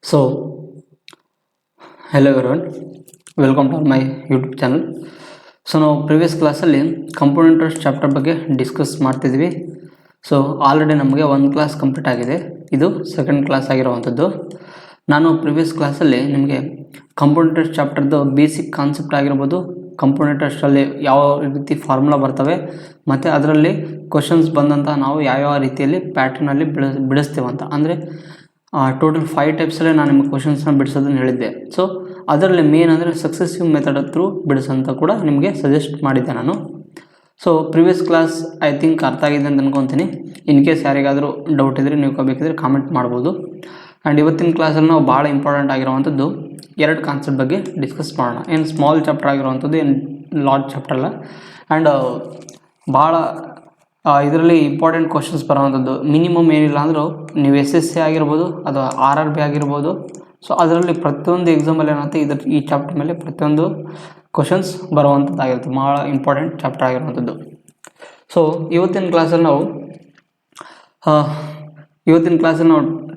So, hello everyone, welcome to my YouTube channel. So ನಾವು previous ಕ್ಲಾಸಲ್ಲಿ compound interest chapter ಬಗ್ಗೆ discuss ಮಾಡ್ತಿದ್ವಿ. So already ನಮಗೆ ಒಂದು ಕ್ಲಾಸ್ ಕಂಪ್ಲೀಟ್ ಆಗಿದೆ, ಇದು ಸೆಕೆಂಡ್ ಕ್ಲಾಸ್ ಆಗಿರುವಂಥದ್ದು. ನಾನು ಪ್ರಿವಿಯಸ್ ಕ್ಲಾಸಲ್ಲಿ ನಿಮಗೆ ಕಂಪೌಂಡ್ ಇಂಟ್ರೆಸ್ಟ್ ಚಾಪ್ಟರ್ದು ಬೇಸಿಕ್ ಕಾನ್ಸೆಪ್ಟ್ ಆಗಿರ್ಬೋದು, ಕಂಪೌಂಡ್ ಇಂಟ್ರೆಸ್ಟಲ್ಲಿ ಯಾವ ರೀತಿ ಫಾರ್ಮುಲಾ ಬರ್ತವೆ ಮತ್ತು ಅದರಲ್ಲಿ ಕ್ವಶನ್ಸ್ ಬಂದಂಥ ನಾವು ಯಾವ್ಯಾವ ರೀತಿಯಲ್ಲಿ ಪ್ಯಾಟ್ರನಲ್ಲಿ ಬಿಡಿಸ್ತೀವಂತ, ಅಂದರೆ ಟೋಟಲ್ 5 ಟೈಪ್ಸಲ್ಲೇ ನಾನು ನಿಮಗೆ ಕ್ವಶನ್ಸ್ನ ಬಿಡಿಸೋದನ್ನು ಹೇಳಿದ್ದೆ. ಸೊ ಅದರಲ್ಲಿ ಮೇನ್ ಅಂದರೆ ಸಕ್ಸೆಸಿವ್ ಮೆಥಡ್ ಥ್ರೂ ಬಿಡಿಸೋಂತ ಕೂಡ ನಿಮಗೆ ಸಜೆಸ್ಟ್ ಮಾಡಿದ್ದೆ ನಾನು. So previous class I think ಅರ್ಥ ಆಗಿದೆ ಅಂತ ಅನ್ಕೊತೀನಿ. ಇನ್ ಕೇಸ್ ಯಾರಿಗಾದರೂ ಡೌಟ್ ಇದ್ದರೆ ನೀವು ಬೇಕಿದ್ರೆ ಕಾಮೆಂಟ್ ಮಾಡ್ಬೋದು. ಆ್ಯಂಡ್ ಇವತ್ತಿನ ಕ್ಲಾಸಲ್ಲಿ ನಾವು ಭಾಳ ಇಂಪಾರ್ಟೆಂಟ್ ಆಗಿರುವಂಥದ್ದು 2 ಕಾನ್ಸೆಪ್ಟ್ ಬಗ್ಗೆ ಡಿಸ್ಕಸ್ ಮಾಡೋಣ. ಏನು ಸ್ಮಾಲ್ ಚಾಪ್ಟರ್ ಆಗಿರುವಂಥದ್ದು, ಏನು ಲಾರ್ಜ್ ಚಾಪ್ಟರ್ ಅಲ್ಲ. ಆ್ಯಂಡ್ ಭಾಳ ಇದರಲ್ಲಿ ಇಂಪಾರ್ಟೆಂಟ್ ಕ್ವಶನ್ಸ್ ಬರೋವಂಥದ್ದು. ಮಿನಿಮಮ್ ಏನಿಲ್ಲ ಅಂದರೂ ನೀವು SSC ಆಗಿರ್ಬೋದು ಅಥವಾ RRB ಆಗಿರ್ಬೋದು. ಸೊ ಅದರಲ್ಲಿ ಪ್ರತಿಯೊಂದು ಎಕ್ಸಾಮಲ್ಲಿ ಏನಾಗುತ್ತೆ, ಈ ಚಾಪ್ಟರ್ ಮೇಲೆ ಪ್ರತಿಯೊಂದು ಕ್ವಶನ್ಸ್ ಬರುವಂಥದ್ದಾಗಿರುತ್ತೆ. ಭಾಳ ಇಂಪಾರ್ಟೆಂಟ್ ಚಾಪ್ಟರ್ ಆಗಿರುವಂಥದ್ದು. ಸೊ ಇವತ್ತಿನ ಕ್ಲಾಸಲ್ಲಿ ನಾವು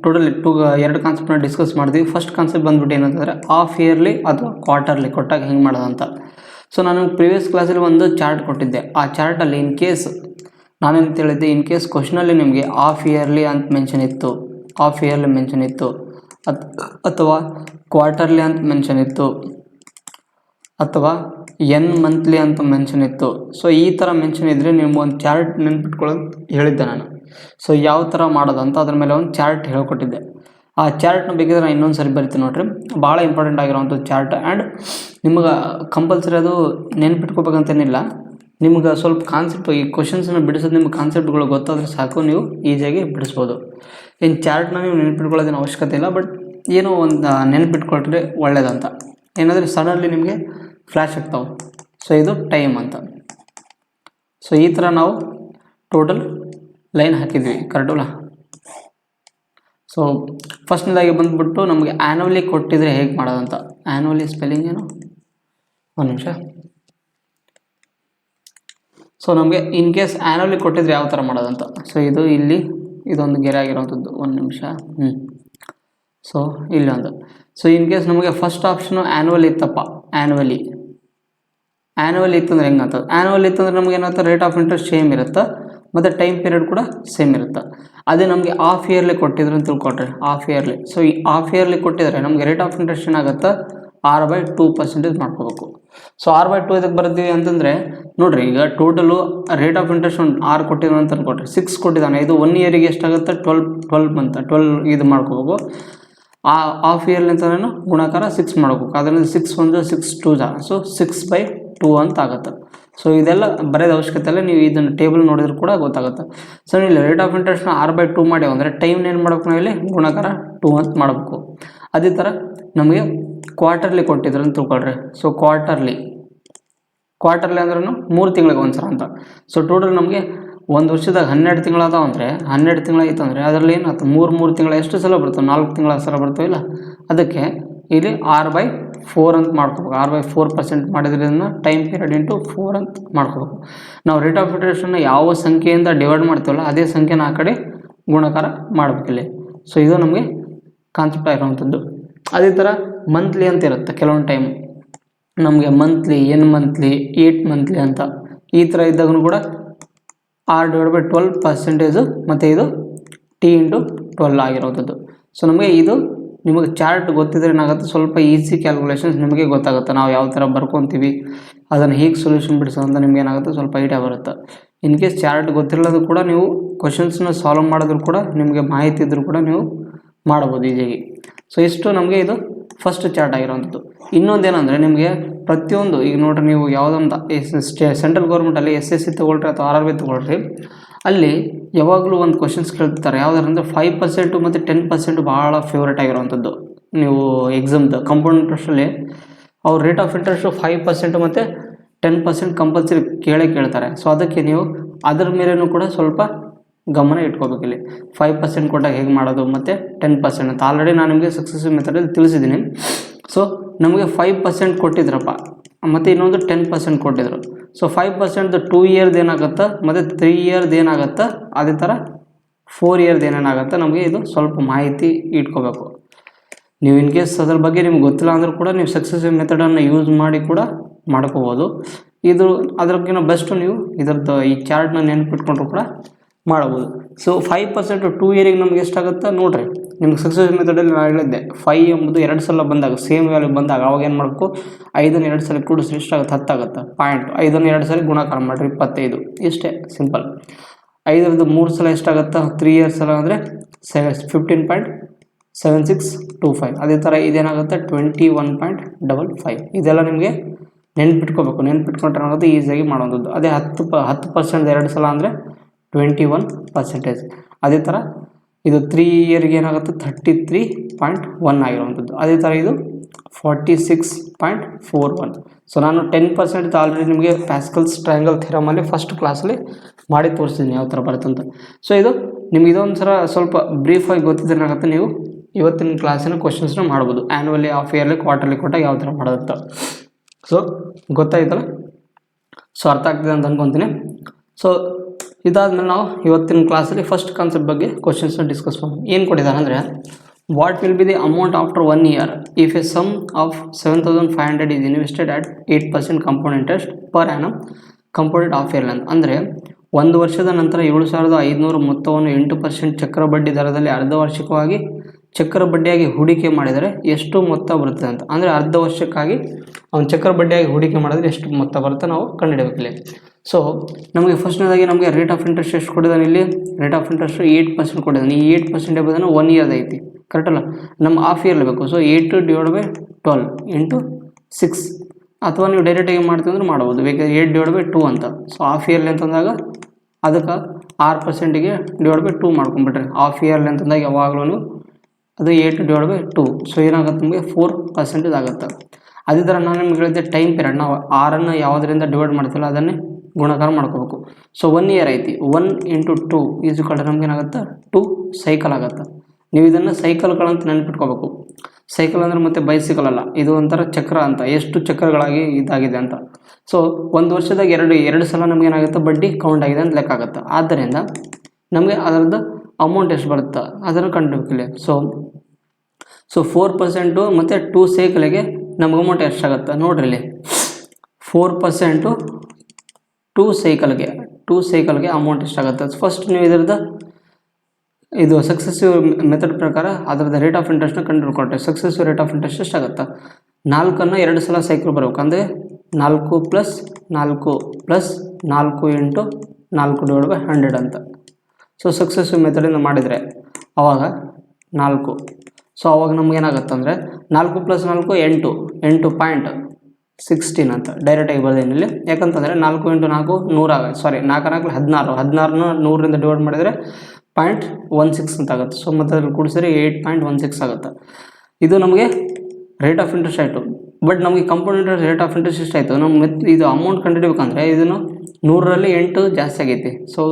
ಟೋಟಲ್ 2 ಕಾನ್ಸೆಪ್ಟನ್ನ ಡಿಸ್ಕಸ್ ಮಾಡ್ತೀವಿ. ಫಸ್ಟ್ ಕಾನ್ಸೆಪ್ಟ್ ಬಂದ್ಬಿಟ್ಟು ಏನಂತಂದರೆ ಹಾಫ್ ಇಯರ್ಲಿ ಅಥವಾ ಕ್ವಾರ್ಟರ್ಲಿ ಕೊಟ್ಟಾಗ ಹೆಂಗೆ ಮಾಡೋದಂತ. ಸೊ ನಾನು ಪ್ರಿವಿಯಸ್ ಕ್ಲಾಸಲ್ಲಿ ಒಂದು ಚಾರ್ಟ್ ಕೊಟ್ಟಿದ್ದೆ. ಆ ಚಾರ್ಟಲ್ಲಿ ಇನ್ ಕೇಸ್ ನಾನೇನು ಹೇಳಿದ್ದೆ, ಇನ್ ಕೇಸ್ ಕ್ವಶನಲ್ಲಿ ನಿಮಗೆ ಹಾಫ್ ಇಯರ್ಲಿ ಅಂತ ಮೆನ್ಷನ್ ಇತ್ತು, ಅಥವಾ ಕ್ವಾರ್ಟರ್ಲಿ ಅಂತ ಮೆನ್ಷನ್ ಇತ್ತು, ಅಥವಾ ಎನ್ ಮಂತ್ಲಿ ಅಂತ ಮೆನ್ಷನ್ ಇತ್ತು. ಸೊ ಈ ಥರ ಮೆನ್ಷನ್ ಇದ್ದರೆ ನೀವು ಒಂದು ಚಾರ್ಟ್ ನೆನ್ಪಿಟ್ಕೊಳ್ಳೋದು ಹೇಳಿದ್ದೆ ನಾನು. ಸೊ ಯಾವ ಥರ ಮಾಡೋದಂತ ಅದ್ರ ಮೇಲೆ ಒಂದು ಚಾರ್ಟ್ ಹೇಳ್ಕೊಟ್ಟಿದ್ದೆ. ಆ ಚಾರ್ಟ್ನ ಬೇಕಿದ್ರೆ ನಾನು ಇನ್ನೊಂದು ಸರಿ ಬರಿತೀನಿ ನೋಡ್ರಿ. ಭಾಳ ಇಂಪಾರ್ಟೆಂಟ್ ಆಗಿರೋವಂಥ ಚಾರ್ಟ್. ಆ್ಯಂಡ್ ನಿಮ್ಗೆ ಕಂಪಲ್ಸರಿ ಅದು ನೆನ್ಪಿಟ್ಕೋಬೇಕಂತೇನಿಲ್ಲ. ನಿಮ್ಗೆ ಸ್ವಲ್ಪ ಕಾನ್ಸೆಪ್ಟ್, ಈ ಕ್ವಶನ್ಸನ್ನು ಬಿಡಿಸೋದು ನಿಮ್ಗೆ ಕಾನ್ಸೆಪ್ಟ್ಗಳು ಗೊತ್ತಾದರೆ ಸಾಕು, ನೀವು ಈಸಿಯಾಗಿ ಬಿಡಿಸ್ಬೋದು. ಇನ್ನು ಚಾರ್ಟ್ನ ನೀವು ನೆನ್ಪಿಟ್ಕೊಳ್ಳೋದೇನು ಅವಶ್ಯಕತೆ ಇಲ್ಲ, ಬಟ್ ಏನೋ ಒಂದು ನೆನ್ಪಿಟ್ಕೊಳ್ರೆ ಒಳ್ಳೇದಂತ. ಏನಾದರೆ ಸಡನ್ಲಿ ನಿಮಗೆ ಫ್ಲ್ಯಾಶ್ ಆಗ್ತಾವೆ. ಸೊ ಇದು ಟೈಮ್ ಅಂತ. ಸೊ ಈ ಥರ ನಾವು ಟೋಟಲ್ ಲೈನ್ ಹಾಕಿದ್ವಿ, ಕರೆಕ್ಟಲ್ಲ. ಸೊ ಫಸ್ಟ್ನೇದಾಗಿ ಬಂದುಬಿಟ್ಟು ನಮಗೆ ಆ್ಯನ್ಯುವಲಿ ಕೊಟ್ಟಿದ್ರೆ ಹೇಗೆ ಮಾಡೋದಂತ. ಆ್ಯನ್ಯುವಲಿ ಸ್ಪೆಲ್ಲಿಂಗ್ ಏನು, ಒಂದು ನಿಮಿಷ. ಸೊ ನಮಗೆ ಇನ್ ಕೇಸ್ ಆ್ಯನ್ಯುವಲಿ ಕೊಟ್ಟಿದ್ರೆ ಯಾವ ಥರ ಮಾಡೋದಂತ. ಸೊ ಇದು ಇಲ್ಲಿ ಇದೊಂದು ಗೆರೆ ಆಗಿರೋವಂಥದ್ದು, ಒಂದು ನಿಮಿಷ. ಸೊ ಇಲ್ಲೊಂದು. ಸೊ ಇನ್ ಕೇಸ್ ನಮಗೆ ಫಸ್ಟ್ ಆಪ್ಷನು ಆ್ಯನ್ಯುವಲ್ ಇತ್ತಪ್ಪ, ಆ್ಯನ್ಯುವಲಿ ಇತ್ತಂದ್ರೆ ಹೆಂಗಂತ. ಆ್ಯನ್ಯುವಲ್ ಇತ್ತಂದ್ರೆ ನಮಗೆ ಏನಾಗುತ್ತೆ, ರೇಟ್ ಆಫ್ ಇಂಟ್ರೆಸ್ಟ್ ಸೇಮ್ ಇರುತ್ತೆ ಮತ್ತು ಟೈಮ್ ಪೀರಿಯಡ್ ಕೂಡ ಸೇಮ್ ಇರುತ್ತೆ. ಅದೇ ನಮಗೆ ಹಾಫ್ ಇಯರ್ಲಿ ಕೊಟ್ಟಿದ್ರೆ ಅಂತ ತಿಳ್ಕೊಟ್ರೆ, ಹಾಫ್ ಇಯರ್ಲಿ. ಸೊ ಈ ಹಾಫ್ ಇಯರ್ಲಿ ಕೊಟ್ಟಿದ್ರೆ ನಮಗೆ ರೇಟ್ ಆಫ್ ಇಂಟ್ರೆಸ್ಟ್ ಏನಾಗುತ್ತೆ, 6/2% ಮಾಡ್ಕೋಬೇಕು. ಸೊ 6/2 ಇದಕ್ಕೆ ಬರ್ತೀವಿ ಅಂತಂದರೆ ನೋಡಿರಿ, ಈಗ ಟೋಟಲು ರೇಟ್ ಆಫ್ ಇಂಟ್ರೆಸ್ಟ್ ಒಂದು 6 ಕೊಟ್ಟಿದ್ದಾನೆ ಅಂತ ಅನ್ಕೊಟ್ರಿ, 6 ಕೊಟ್ಟಿದ್ದಾನೆ. ಇದು 1 ಇಯರಿಗೆ ಎಷ್ಟಾಗುತ್ತೆ, 12 ಮಂತ್ 12 ಇದು ಮಾಡ್ಕೋಬೇಕು. ಆ ಹಾಫ್ ಇಯರ್ಲಿ ಅಂತಂದ್ರೂ ಗುಣಾಕಾರ 6 ಮಾಡ್ಕೋಬೇಕು. ಅದರಿಂದ 6 1 6 2 ಸೊ 6/2 ಅಂತ ಆಗುತ್ತೆ. ಸೊ ಇದೆಲ್ಲ ಬರೆಯೋದ ಅವಶ್ಯಕತೆ ಇಲ್ಲ, ನೀವು ಇದನ್ನು ಟೇಬಲ್ ನೋಡಿದ್ರು ಕೂಡ ಗೊತ್ತಾಗುತ್ತೆ. ಸೊ ಇಲ್ಲಿ ರೇಟ್ ಆಫ್ ಇಂಟ್ರೆಸ್ಟ್ನ 6/2 ಮಾಡಿ ಅಂದರೆ ಟೈಮ್ ಏನು ಮಾಡ್ಬೇಕು, ನಾವು ಇಲ್ಲಿ ಗುಣಾಕಾರ 2 ಅಂತ ಮಾಡಬೇಕು. ಅದೇ ಥರ ನಮಗೆ ಕ್ವಾರ್ಟರ್ಲಿ ಕೊಟ್ಟಿದ್ರು ಅಂತ ತಿಳ್ಕೊಳ್ರಿ. ಸೊ ಕ್ವಾರ್ಟರ್ಲಿ ಅಂದ್ರೂ 3 ತಿಂಗಳಿಗೆ ಒಂದ್ಸಲ ಅಂತ. ಸೊ ಟೋಟಲ್ ನಮಗೆ ಒಂದು ವರ್ಷದಾಗ 12 ತಿಂಗಳದಾವ ಅಂದರೆ 12 ತಿಂಗಳಾಯಿತು ಅಂದರೆ ಅದರಲ್ಲಿ ಏನಾಯ್ತು, 3 ತಿಂಗಳ ಎಷ್ಟು ಸಲ ಬರ್ತವೆ, 4 ತಿಂಗಳ ಸಲ ಬರ್ತವೆ ಇಲ್ಲ. ಅದಕ್ಕೆ ಇಲ್ಲಿ 6/4 ಅಂತ ಮಾಡ್ಕೋಬೇಕು. 6/4% ಮಾಡಿದ್ರಿಂದ ಟೈಮ್ ಪೀರಿಯಡ್ ಇಂಟು 4 ಅಂತ ಮಾಡ್ಕೋಬೇಕು. ನಾವು ರೇಟ್ ಆಫ್ ಇಂಟ್ರೆಸ್ಟನ್ನು ಯಾವ ಸಂಖ್ಯೆಯಿಂದ ಡಿವೈಡ್ ಮಾಡ್ತೀವಲ್ಲ ಅದೇ ಸಂಖ್ಯೆನ ಆ ಕಡೆ ಗುಣಾಕಾರ ಮಾಡಬೇಕಿಲ್ಲಿ. ಸೊ ಇದು ನಮಗೆ ಕಾನ್ಸೆಪ್ಟ್ ಆಗಿರುವಂಥದ್ದು. ಅದೇ ಥರ ಮಂತ್ಲಿ ಅಂತ ಇರುತ್ತೆ. ಕೆಲವೊಂದು ಟೈಮ್ ನಮಗೆ ಮಂತ್ಲಿ, ಎನ್ ಮಂತ್ಲಿ, 8 ಮಂತ್ಲಿ ಅಂತ ಈ ಥರ ಇದ್ದಾಗೂ ಕೂಡ 6/12% ಮತ್ತು ಇದು T/12 ಆಗಿರೋವಂಥದ್ದು. ಸೊ ನಮಗೆ ಇದು ನಿಮಗೆ ಚಾರ್ಟ್ ಗೊತ್ತಿದ್ರೆ ಏನಾಗುತ್ತೆ, ಸ್ವಲ್ಪ ಈಸಿ ಕ್ಯಾಲ್ಕುಲೇಷನ್ಸ್ ನಿಮಗೆ ಗೊತ್ತಾಗುತ್ತೆ. ನಾವು ಯಾವ ಥರ ಬರ್ಕೊತೀವಿ, ಅದನ್ನು ಹೇಗೆ ಸೊಲ್ಯೂಷನ್ ಬಿಡಿಸೋದಂತ ನಿಮ್ಗೆ ಏನಾಗುತ್ತೆ, ಸ್ವಲ್ಪ ಐಡಿಯಾ ಬರುತ್ತೆ. ಇನ್ ಕೇಸ್ ಚಾರ್ಟ್ ಗೊತ್ತಿರಲ್ಲದು ಕೂಡ ನೀವು ಕ್ವಶನ್ಸ್ನ ಸಾಲ್ವ್ ಮಾಡಿದ್ರು ಕೂಡ ನಿಮಗೆ ಮಾಹಿತಿ ಇದ್ದರೂ ಕೂಡ ನೀವು ಮಾಡ್ಬೋದು ಈಸಿಯಾಗಿ. ಸೊ ಇಷ್ಟು ನಮಗೆ ಇದು ಫಸ್ಟ್ ಚಾರ್ಟ್ ಆಗಿರೋವಂಥದ್ದು. ಇನ್ನೊಂದೇನೆಂದರೆ ನಿಮಗೆ ಪ್ರತಿಯೊಂದು, ಈಗ ನೋಡ್ರಿ, ನೀವು ಯಾವುದೊಂದು ಸೆಂಟ್ರಲ್ ಗೌರ್ಮೆಂಟಲ್ಲಿ SSC ತೊಗೊಳ್ರಿ ಅಥವಾ RRB ತೊಗೊಳ್ರಿ, ಅಲ್ಲಿ ಯಾವಾಗಲೂ ಒಂದು ಕ್ವಶನ್ಸ್ ಕೇಳ್ತಾರೆ. ಯಾವುದಂದ್ರೆ 5% ಮತ್ತು 10% ಭಾಳ ಫೇವ್ರೇಟ್ ಆಗಿರುವಂಥದ್ದು. ನೀವು ಎಕ್ಸಾಮ್ದು ಕಂಪೌಂಡ್ ಇಂಟ್ರೆಸ್ಟಲ್ಲಿ ಅವ್ರ ರೇಟ್ ಆಫ್ ಇಂಟ್ರೆಸ್ಟು 5% ಮತ್ತು 10% ಕಂಪಲ್ಸರಿ ಕೇಳ್ತಾರೆ. ಸೊ ಅದಕ್ಕೆ ನೀವು ಅದ್ರ ಮೇಲೂ ಕೂಡ ಸ್ವಲ್ಪ ಗಮನ ಇಟ್ಕೋಬೇಕಿಲ್ಲಿ. 5% ಕೊಟ್ಟಾಗ ಹೇಗೆ ಮಾಡೋದು ಮತ್ತು 10% ಅಂತ ಆಲ್ರೆಡಿ ನಾನು ನಿಮಗೆ ಸಕ್ಸಸ್ಸಿವ್ ಮೆಥಡಲ್ಲಿ ತಿಳಿಸಿದ್ದೀನಿ. ಸೊ ನಮಗೆ 5% ಕೊಟ್ಟಿದ್ರಪ್ಪ, ಮತ್ತು ಇನ್ನೊಂದು 10% ಕೊಟ್ಟಿದ್ರು. ಸೊ 5% 2 ಇಯರ್ದು ಏನಾಗುತ್ತೆ ಮತ್ತು 3 ಇಯರ್ದು ಏನಾಗುತ್ತೆ, ಅದೇ ಥರ 4 ಇಯರ್ದು ಏನೇನಾಗುತ್ತೆ ನಮಗೆ ಇದು ಸ್ವಲ್ಪ ಮಾಹಿತಿ ಇಟ್ಕೋಬೇಕು. ನೀವು ಇನ್ ಕೇಸ್ ಅದ್ರ ಬಗ್ಗೆ ನಿಮ್ಗೆ ಗೊತ್ತಿಲ್ಲ ಅಂದರೂ ಕೂಡ ನೀವು ಸಕ್ಸೆಸಿವ್ ಮೆಥಡನ್ನು ಯೂಸ್ ಮಾಡಿ ಕೂಡ ಮಾಡ್ಕೋಬೋದು. ಇದು ಅದಕ್ಕಿಂತ ಬೆಸ್ಟು ನೀವು ಇದರದ್ದು ಈ ಚಾರ್ಟ್ನ ನೆನಪಿಟ್ಕೊಂಡ್ರು ಕೂಡ ಮಾಡ್ಬೋದು. ಸೊ 5% 2 ಇಯರಿಗೆ ನಮ್ಗೆ ಎಷ್ಟಾಗುತ್ತೆ ನೋಡಿರಿ. ನಿಮ್ಗೆ ಸಕ್ಸೆಸಿವ್ ಮೆಥಡಲ್ಲಿ ನಾನು ಹೇಳಿದ್ದೆ 5 ಎಂಬುದು 2 ಸಲ ಬಂದಾಗ ಸೇಮ್ ವ್ಯಾಲ್ಯೂ ಬಂದಾಗ ಅವಾಗ ಏನು ಮಾಡಬೇಕು, 5ನ್ನು 2 ಸಲ ಕೂಡಿಸಿ ಎಷ್ಟಾಗುತ್ತೆ 10 ಆಗುತ್ತೆ. ಪಾಯಿಂಟ್ 5ನ್ನು 2 ಸಲ ಗುಣಾಕಾರ ಮಾಡಿರಿ 25. ಇಷ್ಟೇ ಸಿಂಪಲ್. 5ರದ್ದು 3 ಸಲ ಎಷ್ಟಾಗುತ್ತೆ 3 ಇಯರ್ಸ್ ಸಲ ಅಂದರೆ 15.7625. ಅದೇ ಥರ ಇದೇನಾಗುತ್ತೆ 21.55. ಇದೆಲ್ಲ ನಿಮಗೆ ನೆನ್ಪಿಟ್ಕೋಬೇಕು. ನೆನ್ಪಿಟ್ಕೊಂಡ್ರೆ ಅನ್ನೋದು ಈಸಿಯಾಗಿ ಮಾಡೋದು. ಅದೇ 10% 2 ಸಲ ಅಂದರೆ 21%. ಅದೇ ಥರ ಇದು 3 ಇಯರ್ಗೆ ಏನಾಗುತ್ತೆ 33.1 ಆಗಿರುವಂಥದ್ದು. ಅದೇ ಥರ ಇದು 46.41. ಸೊ ನಾನು 10% ಆಲ್ರೆಡಿ ನಿಮಗೆ ಪ್ಯಾಸ್ಕಲ್ಸ್ ಟ್ರಯಾಂಗಲ್ ಥಿಯರಮಲ್ಲಿ ಫಸ್ಟ್ ಕ್ಲಾಸಲ್ಲಿ ಮಾಡಿ ತೋರಿಸಿದ್ದೀನಿ ಯಾವ ಥರ ಬರುತ್ತಂತ. ಸೊ ಇದು ನಿಮ್ಗೆ ಇದೊಂದು ಸಲ ಸ್ವಲ್ಪ ಬ್ರೀಫಾಗಿ ಗೊತ್ತಿದ್ರೆ ಏನಾಗುತ್ತೆ, ನೀವು ಇವತ್ತಿನ ಕ್ಲಾಸಿನ ಕ್ವಶನ್ಸ್ನ ಮಾಡ್ಬೋದು. ಆ್ಯನ್ಯುವಲಿ, ಹಾಫ್ ಇಯರ್ಲಿ, ಕ್ವಾರ್ಟರ್ಲಿ ಕೊಟ್ಟಾಗ ಯಾವ ಥರ ಮಾಡೋದಂತ. ಸೊ ಗೊತ್ತಾಯ್ತಲ್ಲ, ಸೊ ಅರ್ಥ ಆಗ್ತಿದೆ ಅಂತ ಅನ್ಕೊತೀನಿ. ಸೊ ಇದಾದಮೇಲೆ ನಾವು ಇವತ್ತಿನ ಕ್ಲಾಸಲ್ಲಿ ಫಸ್ಟ್ ಕಾನ್ಸೆಪ್ಟ್ ಬಗ್ಗೆ ಕ್ವಶನ್ಸ್ನ ಡಿಸ್ಕಸ್ ಮಾಡೋಣ. ಏನು ಕೊಟ್ಟಿದ್ದಾರೆ ಅಂದರೆ, what will be the amount after 1 year if a sum of 7,500 is invested at 8% compound interest per annum compounded half yearly ಅಂತ. ಅಂದರೆ 1 ವರ್ಷದ ನಂತರ 7,500 ಮೊತ್ತವನ್ನು 8% ಚಕ್ರ ಬಡ್ಡಿ ದರದಲ್ಲಿ ಅರ್ಧವಾರ್ಷಿಕವಾಗಿ ಚಕ್ರ ಬಡ್ಡಿಯಾಗಿ ಹೂಡಿಕೆ ಮಾಡಿದರೆ ಎಷ್ಟು ಮೊತ್ತ ಬರುತ್ತೆ ಅಂತ. ಅಂದರೆ ಅರ್ಧ ವರ್ಷಕ್ಕಾಗಿ ಅವ್ನು ಚಕ್ರ ಬಡ್ಡಿಯಾಗಿ ಹೂಡಿಕೆ ಮಾಡಿದ್ರೆ ಎಷ್ಟು ಮೊತ್ತ ಬರುತ್ತೆ ನಾವು ಕಂಡುಹಿಡಬೇಕಿಲ್ಲ. ಸೊ ನಮಗೆ ಫಸ್ಟ್ನೇದಾಗಿ ನಮಗೆ ರೇಟ್ ಆಫ್ ಇಂಟ್ರೆಸ್ಟ್ ಎಷ್ಟು ಕೊಟ್ಟಿದ್ದಾನೆ ಇಲ್ಲಿ, ರೇಟ್ ಆಫ್ ಇಂಟ್ರೆಸ್ಟ್ 8% ಕೊಟ್ಟಿದ್ದಾನೆ. ಈ 8% ಎಂಬುದನ್ನು 1 year ಐತಿ, ಕರೆಕ್ಟ್ ಅಲ್ಲ? ನಮ್ಮ ಹಾಫ್ ಇಯರ್ಲಿ ಬೇಕು. ಸೊ 8/12 ಇಂಟು 6, ಅಥವಾ ನೀವು ಡೈರೆಕ್ಟಾಗಿ ಮಾಡ್ತೀವಿ ಅಂದ್ರೆ ಮಾಡ್ಬೋದು, ಬೇಕಾದ್ರೆ 8/2 ಅಂತ. ಸೊ ಹಾಫ್ ಇಯರ್ಲಿ ಅಂತಂದಾಗ ಅದಕ್ಕೆ 6%ಗೆ /2 ಮಾಡ್ಕೊಂಡ್ಬಿಟ್ರೆ ಹಾಫ್ ಇಯರ್ಲಿ ಅಂತಂದಾಗ ಯಾವಾಗಲೂ ಅದು 8/2. ಸೊ ಏನಾಗುತ್ತೆ ನಮಗೆ 4% ಆಗುತ್ತೆ. ಅದೇ ಥರ ನಾನು ನಿಮ್ಗೆ ಹೇಳಿದ್ದೆ ಟೈಮ್ ಪೀರಿಯಡ್, ನಾವು 6ಅನ್ನು ಯಾವುದರಿಂದ ಡಿವೈಡ್ ಮಾಡ್ತೀವಲ್ಲ ಅದನ್ನೇ ಗುಣಾಕಾರ ಮಾಡ್ಕೋಬೇಕು. ಸೊ 1 year ಐತಿ, 1 × 2 = ನಮ್ಗೆ ಏನಾಗುತ್ತೆ 2 ಸೈಕಲ್ ಆಗುತ್ತೆ. ನೀವು ಇದನ್ನು ಸೈಕಲ್ಗಳಂತ ನೆನಪಿಟ್ಕೋಬೇಕು. ಸೈಕಲ್ ಅಂದರೆ ಮತ್ತೆ ಬೈಸಿಕಲ್ ಅಲ್ಲ, ಇದು ಒಂಥರ ಚಕ್ರ ಅಂತ, ಎಷ್ಟು ಚಕ್ರಗಳಾಗಿ ಇದಾಗಿದೆ ಅಂತ. ಸೊ 1 ವರ್ಷದಾಗ ಎರಡು ಸಲ ನಮ್ಗೆ ಏನಾಗುತ್ತೆ ಬಡ್ಡಿ ಕೌಂಟ್ ಆಗಿದೆ ಅಂತ ಲೆಕ್ಕ ಆಗುತ್ತೆ. ಆದ್ದರಿಂದ ನಮಗೆ ಅದರದ್ದು ಅಮೌಂಟ್ ಎಷ್ಟು ಬರುತ್ತೆ ಅದನ್ನು ಕಂಡುಹಿಡಿಯಬೇಕಿಲ್ಲ. ಸೊ 4% ಮತ್ತು 2 ಸೈಕಲ್ಗೆ ನಮ್ಗೆ ಅಮೌಂಟ್ ಎಷ್ಟಾಗುತ್ತೆ ನೋಡ್ರಿ ಇಲ್ಲಿ. 4% 2 ಸೈಕಲ್ಗೆ ಅಮೌಂಟ್ ಎಷ್ಟಾಗುತ್ತೆ. ಫಸ್ಟ್ ನೀವು ಇದರದ್ದು ಇದು ಸಕ್ಸೆಸಿವ್ ಮೆಥಡ್ ಪ್ರಕಾರ ಅದರದ್ದು ರೇಟ್ ಆಫ್ ಇಂಟ್ರೆಸ್ಟ್ನ ಕಂಡುಹಿಡ್ಕೊಟ್ರೆ ಸಕ್ಸೆಸಿವ್ ರೇಟ್ ಆಫ್ ಇಂಟ್ರೆಸ್ಟ್ ಎಷ್ಟಾಗುತ್ತೆ, 4ಅನ್ನು 2 ಸಲ ಸೈಕಲ್ ಬರಬೇಕು. ಅಂದರೆ 4 + 4 + 4 × 4/100 ಅಂತ. ಸೊ ಸಕ್ಸೆಸಿವ್ ಮೆಥಡಿಂದ ಮಾಡಿದರೆ ಆವಾಗ 4. ಸೊ ಅವಾಗ ನಮಗೇನಾಗುತ್ತೆ ಅಂದರೆ 4 + 4 8.16 ಅಂತ ಡೈರೆಕ್ಟಾಗಿ ಬರ್ದೇನೆ ಇಲ್ಲಿ. ಯಾಕಂತಂದರೆ 4 × 4 100 ಆಗುತ್ತೆ. ಸಾರಿ, 4 × 4 16ನ 100ರಿಂದ ಡಿವೈಡ್ ಮಾಡಿದರೆ 0.16 ಅಂತ ಆಗುತ್ತೆ. ಸೊ ಮತ್ತು ಅದ್ರಲ್ಲಿ ಕೂಡಿಸಿದ್ರೆ 8.16 ಆಗುತ್ತೆ. ಇದು ನಮಗೆ ರೇಟ್ ಆಫ್ ಇಂಟ್ರೆಸ್ಟ್ ಆಯಿತು. ಬಟ್ ನಮಗೆ compound interest rate of interest ಎಷ್ಟಾಯಿತು, ನಮ್ಮ ಇದು ಅಮೌಂಟ್ ಕಂಡುಹಿಡಬೇಕಂದ್ರೆ ಇದನ್ನು 100ರಲ್ಲಿ 8 ಜಾಸ್ತಿ ಆಗೈತಿ. ಸೊ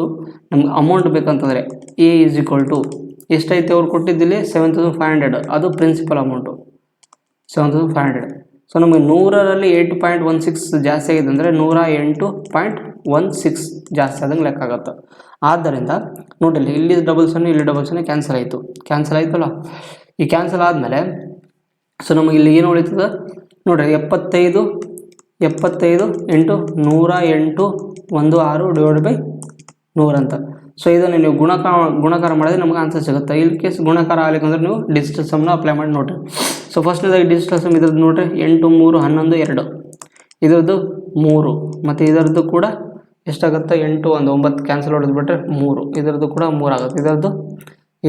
ನಮ್ಗೆ ಅಮೌಂಟ್ ಬೇಕಂತಂದರೆ A = ಎಷ್ಟೈತೆ ಅವ್ರು ಕೊಟ್ಟಿದ್ದಿಲ್ಲಿ 7,500, ಅದು ಪ್ರಿನ್ಸಿಪಲ್ ಅಮೌಂಟು 7,500. ಸೊ ನಮಗೆ 100ರಲ್ಲಿ 8.16 ಜಾಸ್ತಿ ಆಗಿದೆ ಅಂದರೆ 108.16 ಜಾಸ್ತಿ ಆದಂಗೆ ಲೆಕ್ಕ ಆಗುತ್ತೆ. ಆದ್ದರಿಂದ ನೋಡಿರಿ, ಇಲ್ಲಿ ಡಬಲ್ ಸೊನ್ನೆ ಕ್ಯಾನ್ಸಲ್ ಆಯಿತಲ್ಲ. ಈ ಕ್ಯಾನ್ಸಲ್ ಆದಮೇಲೆ ಸೊ ನಮಗೆ ಇಲ್ಲಿ ಏನು ಉಳಿತದೆ ನೋಡಿರಿ, 75 × 108/100 ಅಂತ. ಸೊ ಇದನ್ನು ನೀವು ಗುಣಾಕಾರ ಮಾಡಿದ್ರೆ ನಮಗೆ ಆನ್ಸರ್ ಸಿಗುತ್ತೆ. ಇಲ್ಲಿ ಕೇಸ್ ಗುಣಾಕಾರ ಆಗಲಿಕ್ಕೆ ಅಂದ್ರೆ ನೀವು ಡಿಜಿಟಲ್ ಸಮ್ನ ಅಪ್ಲೈ ಮಾಡಿ ನೋಡಿರಿ. ಸೊ ಫಸ್ಟ್ನೇದಾಗಿ ಡಿಜಿಟಲ್ ಸಮ್ ಇದ್ರದ್ದು ನೋಡಿರಿ, 8 × 3 = 11 2, ಇದರದ್ದು 3, ಮತ್ತು ಇದರದ್ದು ಕೂಡ ಎಷ್ಟಾಗುತ್ತೆ 8 1 9 ಕ್ಯಾನ್ಸಲ್ ಹೊಡೆದ್ಬಿಟ್ರೆ 3, ಇದರದ್ದು ಕೂಡ 3 ಆಗುತ್ತೆ.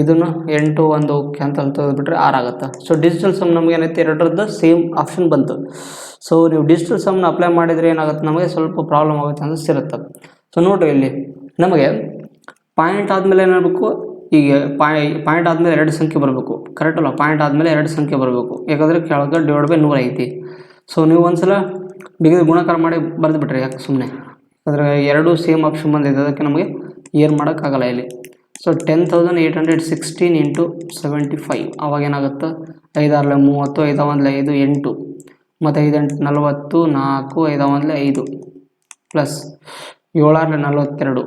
ಇದನ್ನು 8 1 ಕ್ಯಾನ್ಸಲ್ ತೆಗೆದುಬಿಟ್ರೆ 6 ಆಗುತ್ತೆ. ಸೊ ಡಿಜಿಟಲ್ ಸಮ್ ನಮ್ಗೆ ಏನೈತೆ ಎರಡರದ್ದು ಸೇಮ್ ಆಪ್ಷನ್ ಬಂತು. ಸೊ ನೀವು ಡಿಜಿಟಲ್ ಸಮ್ನ ಅಪ್ಲೈ ಮಾಡಿದರೆ ಏನಾಗುತ್ತೆ ನಮಗೆ ಸ್ವಲ್ಪ ಪ್ರಾಬ್ಲಮ್ ಆಗುತ್ತೆ ಅಂತ ಇರುತ್ತೆ. ಸೊ ನೋಡಿರಿ, ಇಲ್ಲಿ ನಮಗೆ ಪಾಯಿಂಟ್ ಆದಮೇಲೆ ಏನಾಗಬೇಕು, ಈಗ ಪಾಯಿಂಟ್ ಆದಮೇಲೆ 2 ಸಂಖ್ಯೆ ಬರಬೇಕು, ಕರೆಕ್ಟ್ ಅಲ್ಲ? ಪಾಯಿಂಟ್ ಆದಮೇಲೆ 2 ಸಂಖ್ಯೆ ಬರಬೇಕು, ಯಾಕಂದರೆ ಕೆಳಗೆ /100 ಐತಿ. ಸೊ ನೀವು ಒಂದ್ಸಲ ಬಿಗಿದು ಗುಣಾಕಾರ ಮಾಡಿ ಬರೆದುಬಿಟ್ರೆ ಯಾಕೆ ಸುಮ್ಮನೆ, ಅಂದರೆ 2 ಸೇಮ್ ಆಪ್ಷನ್ ಬಂದಿದೆ, ಅದಕ್ಕೆ ನಮಗೆ ಏನು ಮಾಡೋಕ್ಕಾಗಲ್ಲ ಇಲ್ಲಿ. ಸೊ 10,816 × 75 ಅವಾಗ ಏನಾಗುತ್ತೆ 5 6 30, 5 1 5 8, ಮತ್ತು 5 8 40, 4 5 1 5 ಪ್ಲಸ್ 7 6 42.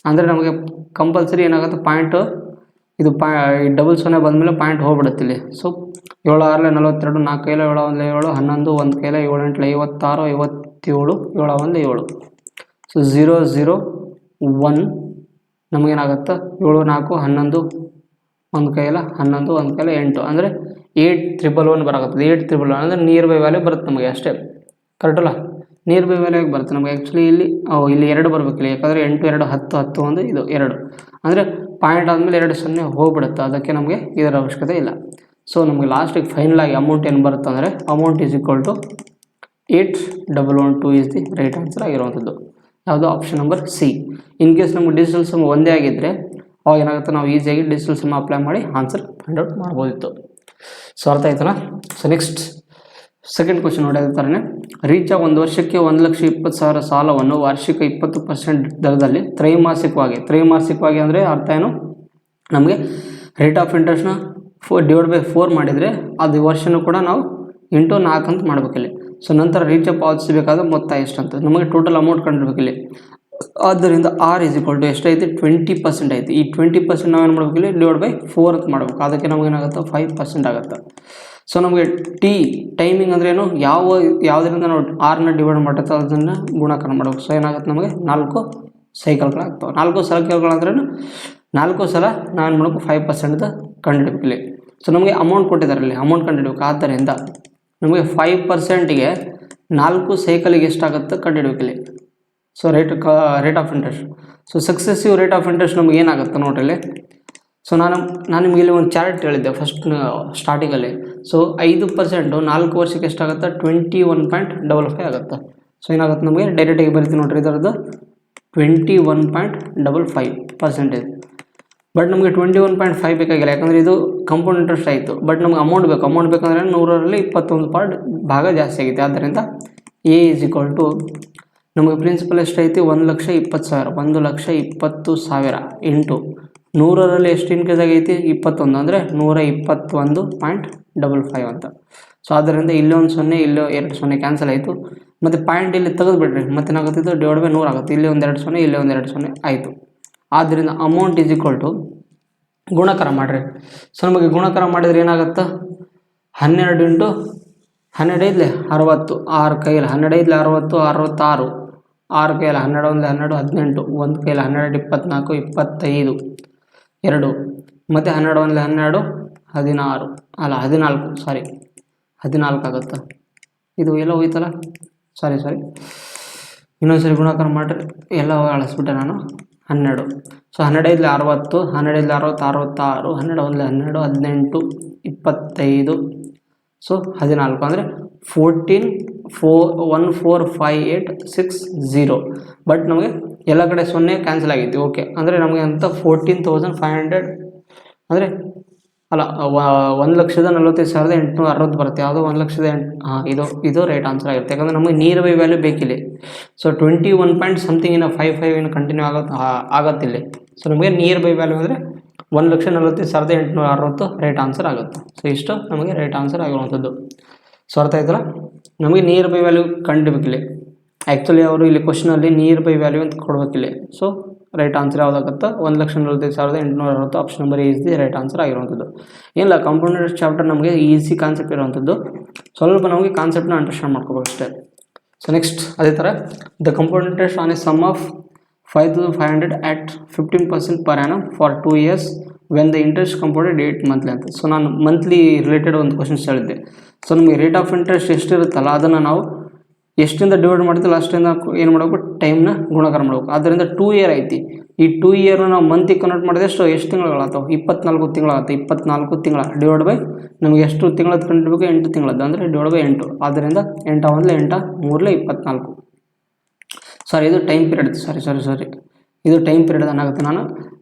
ಅಂದರೆ ನಮಗೆ ಕಂಪಲ್ಸರಿ ಏನಾಗುತ್ತೆ ಪಾಯಿಂಟ್ ಇದು ಡಬಲ್ 0 ಬಂದಮೇಲೆ ಪಾಯಿಂಟ್ ಹೋಗ್ಬಿಡುತ್ತೆ ಇಲ್ಲಿ. ಸೊ 7 6 42, 4 7 7 1 7 11, 1 7 8 56 57, 7 1 7. ಸೊ 0 0 1 ನಮಗೇನಾಗುತ್ತೆ 7 4 11, 1 11, 1 8 ಅಂದರೆ 8111 ಬರಾಕತ್ತದೆ. 8111 ಅಂದರೆ ನಿಯರ್ ಬೈ ವ್ಯಾಲ್ಯೂ ಬರುತ್ತೆ ನಮಗೆ ಅಷ್ಟೇ, ಕರೆಕ್ಟಲ್ಲ? ನಿಯರ್ ಬೈ ವ್ಯಾಲ್ಯೂ ಬರುತ್ತೆ ನಮಗೆ. ಆ್ಯಕ್ಚುಲಿ ಇಲ್ಲಿ 2 ಬರಬೇಕಿಲ್ಲ, ಯಾಕಂದರೆ 8 2 10 10 1 ಇದು 2 ಅಂದರೆ ಪಾಯಿಂಟ್ ಆದಮೇಲೆ 2 0 ಹೋಗ್ಬಿಡುತ್ತೆ, ಅದಕ್ಕೆ ನಮಗೆ ಇದರ ಅವಶ್ಯಕತೆ ಇಲ್ಲ. ಸೊ ನಮಗೆ ಲಾಸ್ಟಿಗೆ ಫೈನಲ್ ಆಗಿ ಅಮೌಂಟ್ ಏನು ಬರುತ್ತೆ ಅಂದರೆ amount is equal to 8112 is the right answer ಆಗಿರುವಂಥದ್ದು. ಯಾವುದು? Option number C. In case ನಮಗೆ ಡಿಜಿಟಲ್ ಸಮ್ ಒಂದೇ ಆಗಿದ್ದರೆ ಅವಾಗ ಏನಾಗುತ್ತೆ, ನಾವು ಈಸಿಯಾಗಿ ಡಿಜಿಟಲ್ ಸಮ್ ಅಪ್ಲೈ ಮಾಡಿ ಆನ್ಸರ್ ಫೈಂಡ್ ಔಟ್ ಮಾಡ್ಬೋದಿತ್ತು. ಸೊ ಅರ್ಥ ಆಯ್ತಲ್ಲ? ಸೊ ನೆಕ್ಸ್ಟ್ ಸೆಕೆಂಡ್ ಕ್ವಶನ್ ನೋಡಿ. ಅದೇ ಥರನೇ ರೀಚಾ 1 ವರ್ಷಕ್ಕೆ 1,20,000 ಸಾಲವನ್ನು ವಾರ್ಷಿಕ 20% ದರದಲ್ಲಿ ತ್ರೈಮಾಸಿಕವಾಗಿ ಅಂದರೆ ಅರ್ಥ ಏನು, ನಮಗೆ ರೇಟ್ ಆಫ್ ಇಂಟ್ರೆಸ್ಟ್ನ /4 ಮಾಡಿದರೆ ಅದು ವರ್ಷನೂ ಕೂಡ ನಾವು ಇಂಟು 4 ಅಂತ ಮಾಡಬೇಕಿಲ್ಲಿ. ಸೊ ನಂತರ ರೀಚಾ ಪಾವತಿಸಬೇಕಾದ ಮೊತ್ತ ಎಷ್ಟಂತ ನಮಗೆ ಟೋಟಲ್ ಅಮೌಂಟ್ ಕಂಡಿರ್ಬೇಕಿಲ್ಲಿ. ಆದ್ದರಿಂದ ಆರ್ ಈಸ್ ಈಕ್ವಲ್ ಟು ಎಷ್ಟೈತಿ? 20% ಐತಿ. ಈ 20% ನಾವೇನು ಮಾಡಬೇಕಿಲ್ಲಿ /4 ಅಂತ ಮಾಡಬೇಕು. ಅದಕ್ಕೆ ನಮಗೇನಾಗುತ್ತೆ 5% ಆಗುತ್ತೆ. ಸೊ ನಮಗೆ ಟೈಮಿಂಗ್ ಅಂದ್ರೆ ಏನು, ಯಾವುದರಿಂದ ನಾವು ಆರ್ನ ಡಿವೈಡ್ ಮಾಡಿರ್ತೀವಿ ಅದನ್ನು ಗುಣಾಕಾರ ಮಾಡಬೇಕು. ಸೊ ಏನಾಗುತ್ತೆ, ನಮಗೆ 4 ಸೈಕಲ್ಗಳಾಗ್ತವೆ. 4 ಸೈಕಲ್ಗಳಂದ್ರೆ 4 ಸಲ ನಾವೇನು ಮಾಡಬೇಕು 5% ಕಂಡುಹಿಡಬೇಕಿಲ್ಲಿ. ಸೊ ನಮಗೆ ಅಮೌಂಟ್ ಕೊಟ್ಟಿದ್ದಾರೆ, ಇಲ್ಲಿ ಅಮೌಂಟ್ ಕಂಡುಹಿಡಬೇಕು. ಆದ್ದರಿಂದ ನಮಗೆ 5%ಗೆ 4 ಸೈಕಲಿಗೆ ಎಷ್ಟಾಗುತ್ತೆ ಕಂಡುಹಿಡಬೇಕಿಲ್ಲಿ. So rate of interest. So successive rate of interest ನಮಗೆ ಏನಾಗುತ್ತೆ ನೋಡ್ರಿ ಇಲ್ಲಿ. ಸೊ ನಾನು ನಿಮಗೆ ಇಲ್ಲಿ ಒಂದು ಚಾರ್ಟ್ ಹೇಳಿದ್ದೆ ಫಸ್ಟ್ ಸ್ಟಾರ್ಟಿಂಗಲ್ಲಿ. ಸೊ 5% 4 ವರ್ಷಕ್ಕೆ ಎಷ್ಟಾಗುತ್ತೆ? 21.55 ಆಗುತ್ತೆ. ಸೊ ಏನಾಗುತ್ತೆ ನಮಗೆ ಡೈರೆಕ್ಟಾಗಿ ಬರೀತೀವಿ ನೋಡ್ರಿ, ಇದರದ್ದು 21.55%. ಬಟ್ ನಮಗೆ 21.5 ಬೇಕಾಗಿಲ್ಲ, ಯಾಕಂದರೆ ಇದು ಕಂಪೌಂಡ್ ಇಂಟ್ರೆಸ್ಟ್ ಆಯಿತು. ಬಟ್ ನಮಗೆ ಅಮೌಂಟ್ ಬೇಕಂದರೆ 100ರಲ್ಲಿ 21 ಭಾಗ ಜಾಸ್ತಿ ಆಗೈತೆ. ಆದ್ದರಿಂದ ಎ ಈಸ್ ಈಕ್ವಲ್ ಟು ನಮಗೆ ಪ್ರಿನ್ಸಿಪಲ್ ಎಷ್ಟೈತಿ? 1,20,000 1,20,000 ಇಂಟು 100ರಲ್ಲಿ ಎಷ್ಟು ಇನ್ಕ್ರೀಸ್ ಆಗೈತಿ? 21 ಅಂದರೆ 121.55 ಅಂತ. ಸೊ ಆದ್ದರಿಂದ ಇಲ್ಲೇ ಒಂದು 0 ಇಲ್ಲೇ 2 0 ಕ್ಯಾನ್ಸಲ್ ಆಯಿತು. ಮತ್ತು ಪಾಯಿಂಟ್ ಇಲ್ಲಿ ತೆಗೆದುಬಿಡ್ರಿ, ಮತ್ತೆ ಏನಾಗುತ್ತೆ ಇದು /100 ಆಗುತ್ತೆ. ಇಲ್ಲಿ ಒಂದು 2 0 ಇಲ್ಲೇ ಒಂದು 2 0 ಆಯಿತು. ಆದ್ದರಿಂದ ಅಮೌಂಟ್ ಈಸ್ ಈಕ್ವಲ್ ಟು ಗುಣಾಕಾರ ಮಾಡಿರಿ. ಸೊ ನಮಗೆ ಗುಣಾಕಾರ ಮಾಡಿದರೆ ಏನಾಗುತ್ತೆ? 12 ಇಂಟು 12 5 60, 6 ಕೈಯಲ್ಲಿ 12 5 60, 66, 6 ಕೈಯಲ್ಲಿ 12 1 12 18, 1 ಕೈಯಲ್ಲಿ 12 24 25 2 ಮತ್ತು 12 1 12 16 ಅಲ್ಲ 14 ಆಗುತ್ತೆ. ಇದು ಎಲ್ಲ ಹೋಯ್ತಲ್ಲ, ಸಾರಿ ಇನ್ನೊಂದ್ಸರಿ ಗುಣಾಕಾರ ಮಾಡಿರಿ, ಎಲ್ಲ ಅಳಿಸ್ಬಿಟ್ಟೆ ನಾನು. 12. ಸೊ 12 5 60, 12 5 60 66, 12 1 12 18 25, ಸೊ 14 ಅಂದರೆ 14,145,860. ಬಟ್ ನಮಗೆ ಎಲ್ಲ ಕಡೆ 0 ಕ್ಯಾನ್ಸಲ್ ಆಗೈತಿ. ಓಕೆ, ಅಂದರೆ ನಮಗೆ ಅಂತ 14,500 ಅಂದರೆ ಅಲ್ಲ 1,40,860 ಬರುತ್ತೆ. ಯಾವುದೋ 1,08,000. ಇದು ರೈಟ್ ಆನ್ಸರ್ ಆಗಿರುತ್ತೆ, ಯಾಕಂದರೆ ನಮಗೆ ನಿಯರ್ ಬೈ ವ್ಯಾಲ್ಯೂ ಬೇಕಿಲ್ಲಿ. ಸೊ 21 ಪಾಯಿಂಟ್ ಸಮಥಿಂಗ್ ಇನ್ನು 55 ಕಂಟಿನ್ಯೂ ಆಗತ್ತಿಲ್ಲಿ. ಸೊ ನಮಗೆ ನಿಯರ್ ಬೈ ವ್ಯಾಲ್ಯೂ ಅಂದರೆ 1,40,860 ರೈಟ್ ಆನ್ಸರ್ ಆಗುತ್ತೆ. ಸೊ ಇಷ್ಟು ನಮಗೆ ರೈಟ್ ಆನ್ಸರ್ ಆಗಿರುವಂಥದ್ದು. ಸೊ ಅರ್ಥ ಆಯ್ತಲ್ಲ? ನಮಗೆ ನಿಯರ್ ಬೈ ವ್ಯಾಲ್ಯೂ ಕಂಡುಬೇಕಿಲ್ಲಿ. ಆ್ಯಕ್ಚುಲಿ ಅವರು ಇಲ್ಲಿ ಕ್ವಶನಲ್ಲಿ ನಿಯರ್ ಬೈ ವ್ಯಾಲ್ಯೂ ಅಂತ ಕೊಡಬೇಕಿಲ್ಲಿ. ಸೊ ರೈಟ್ ಆನ್ಸರ್ ಯಾವುದಾಗುತ್ತೆ? 1,40,860 option number is the right answer ಆಗಿರುವಂಥದ್ದು. ಏನಿಲ್ಲ, ಕಾಂಪೌಂಡ್ ಇಂಟ್ರೆಸ್ಟ್ ಚಾಪ್ಟರ್ ನಮಗೆ ಈಸಿ ಕಾನ್ಸೆಪ್ಟ್ ಇರುವಂಥದ್ದು. ಸ್ವಲ್ಪ ನಮಗೆ ಕಾನ್ಸೆಪ್ಟ್ನ ಅಂಡರ್ಸ್ಟ್ಯಾಂಡ್ ಮಾಡ್ಕೋಬೇಕು ಅಷ್ಟೇ. ಸೊ ನೆಕ್ಸ್ಟ್ ಅದೇ ಥರ the compound interest on a sum of 5,500 at 15% per annum for 2 years when the interest compounded 8 monthly ಅಂತ. ಸೊ ನಾನು ಮಂತ್ಲಿ ರಿಲೇಟೆಡ್ ಒಂದು ಕ್ವಶನ್ಸ್ ಹೇಳಿದ್ದೆ. ಸೊ ನಮಗೆ ರೇಟ್ ಆಫ್ ಇಂಟ್ರೆಸ್ಟ್ ಎಷ್ಟಿರುತ್ತಲ್ಲ ಅದನ್ನು ನಾವು ಎಷ್ಟಿಂದ ಡಿವೈಡ್ ಮಾಡ್ತೀವಿ ಅಷ್ಟಿಂದ ಏನು ಮಾಡಬೇಕು? ಟೈಮ್ನ ಗುಣಾಕಾರ ಮಾಡಬೇಕು. ಆದ್ದರಿಂದ 2 ಇಯರ್ ಐತಿ. ಈ 2 ಇಯರ್ನ ನಾವು ಮಂತಿಗೆ ಕನ್ವರ್ಟ್ ಮಾಡಿದ್ರೆ ಎಷ್ಟು ತಿಂಗಳಾಗ್ತಾವೆ? 24 ತಿಂಗಳಾಗುತ್ತೆ. 24 ತಿಂಗಳ ಡಿವೈಡ್ ಬೈ ನಮಗೆ ಎಷ್ಟು ತಿಂಗಳದ್ದು ಕಂಡಿಡ್ಬೇಕು? 8 ತಿಂಗಳದ್ದು ಅಂದರೆ ಡಿವೈಡ್ ಬೈ 8. ಆದ್ದರಿಂದ 8 1 8 3 24. ಸಾರಿ, ಇದು ಟೈಮ್ ಪೀರಿಯಡ್. ಸಾರಿ ಇದು ಟೈಮ್ ಪೀರಿಯಡ್ ಏನಾಗುತ್ತೆ?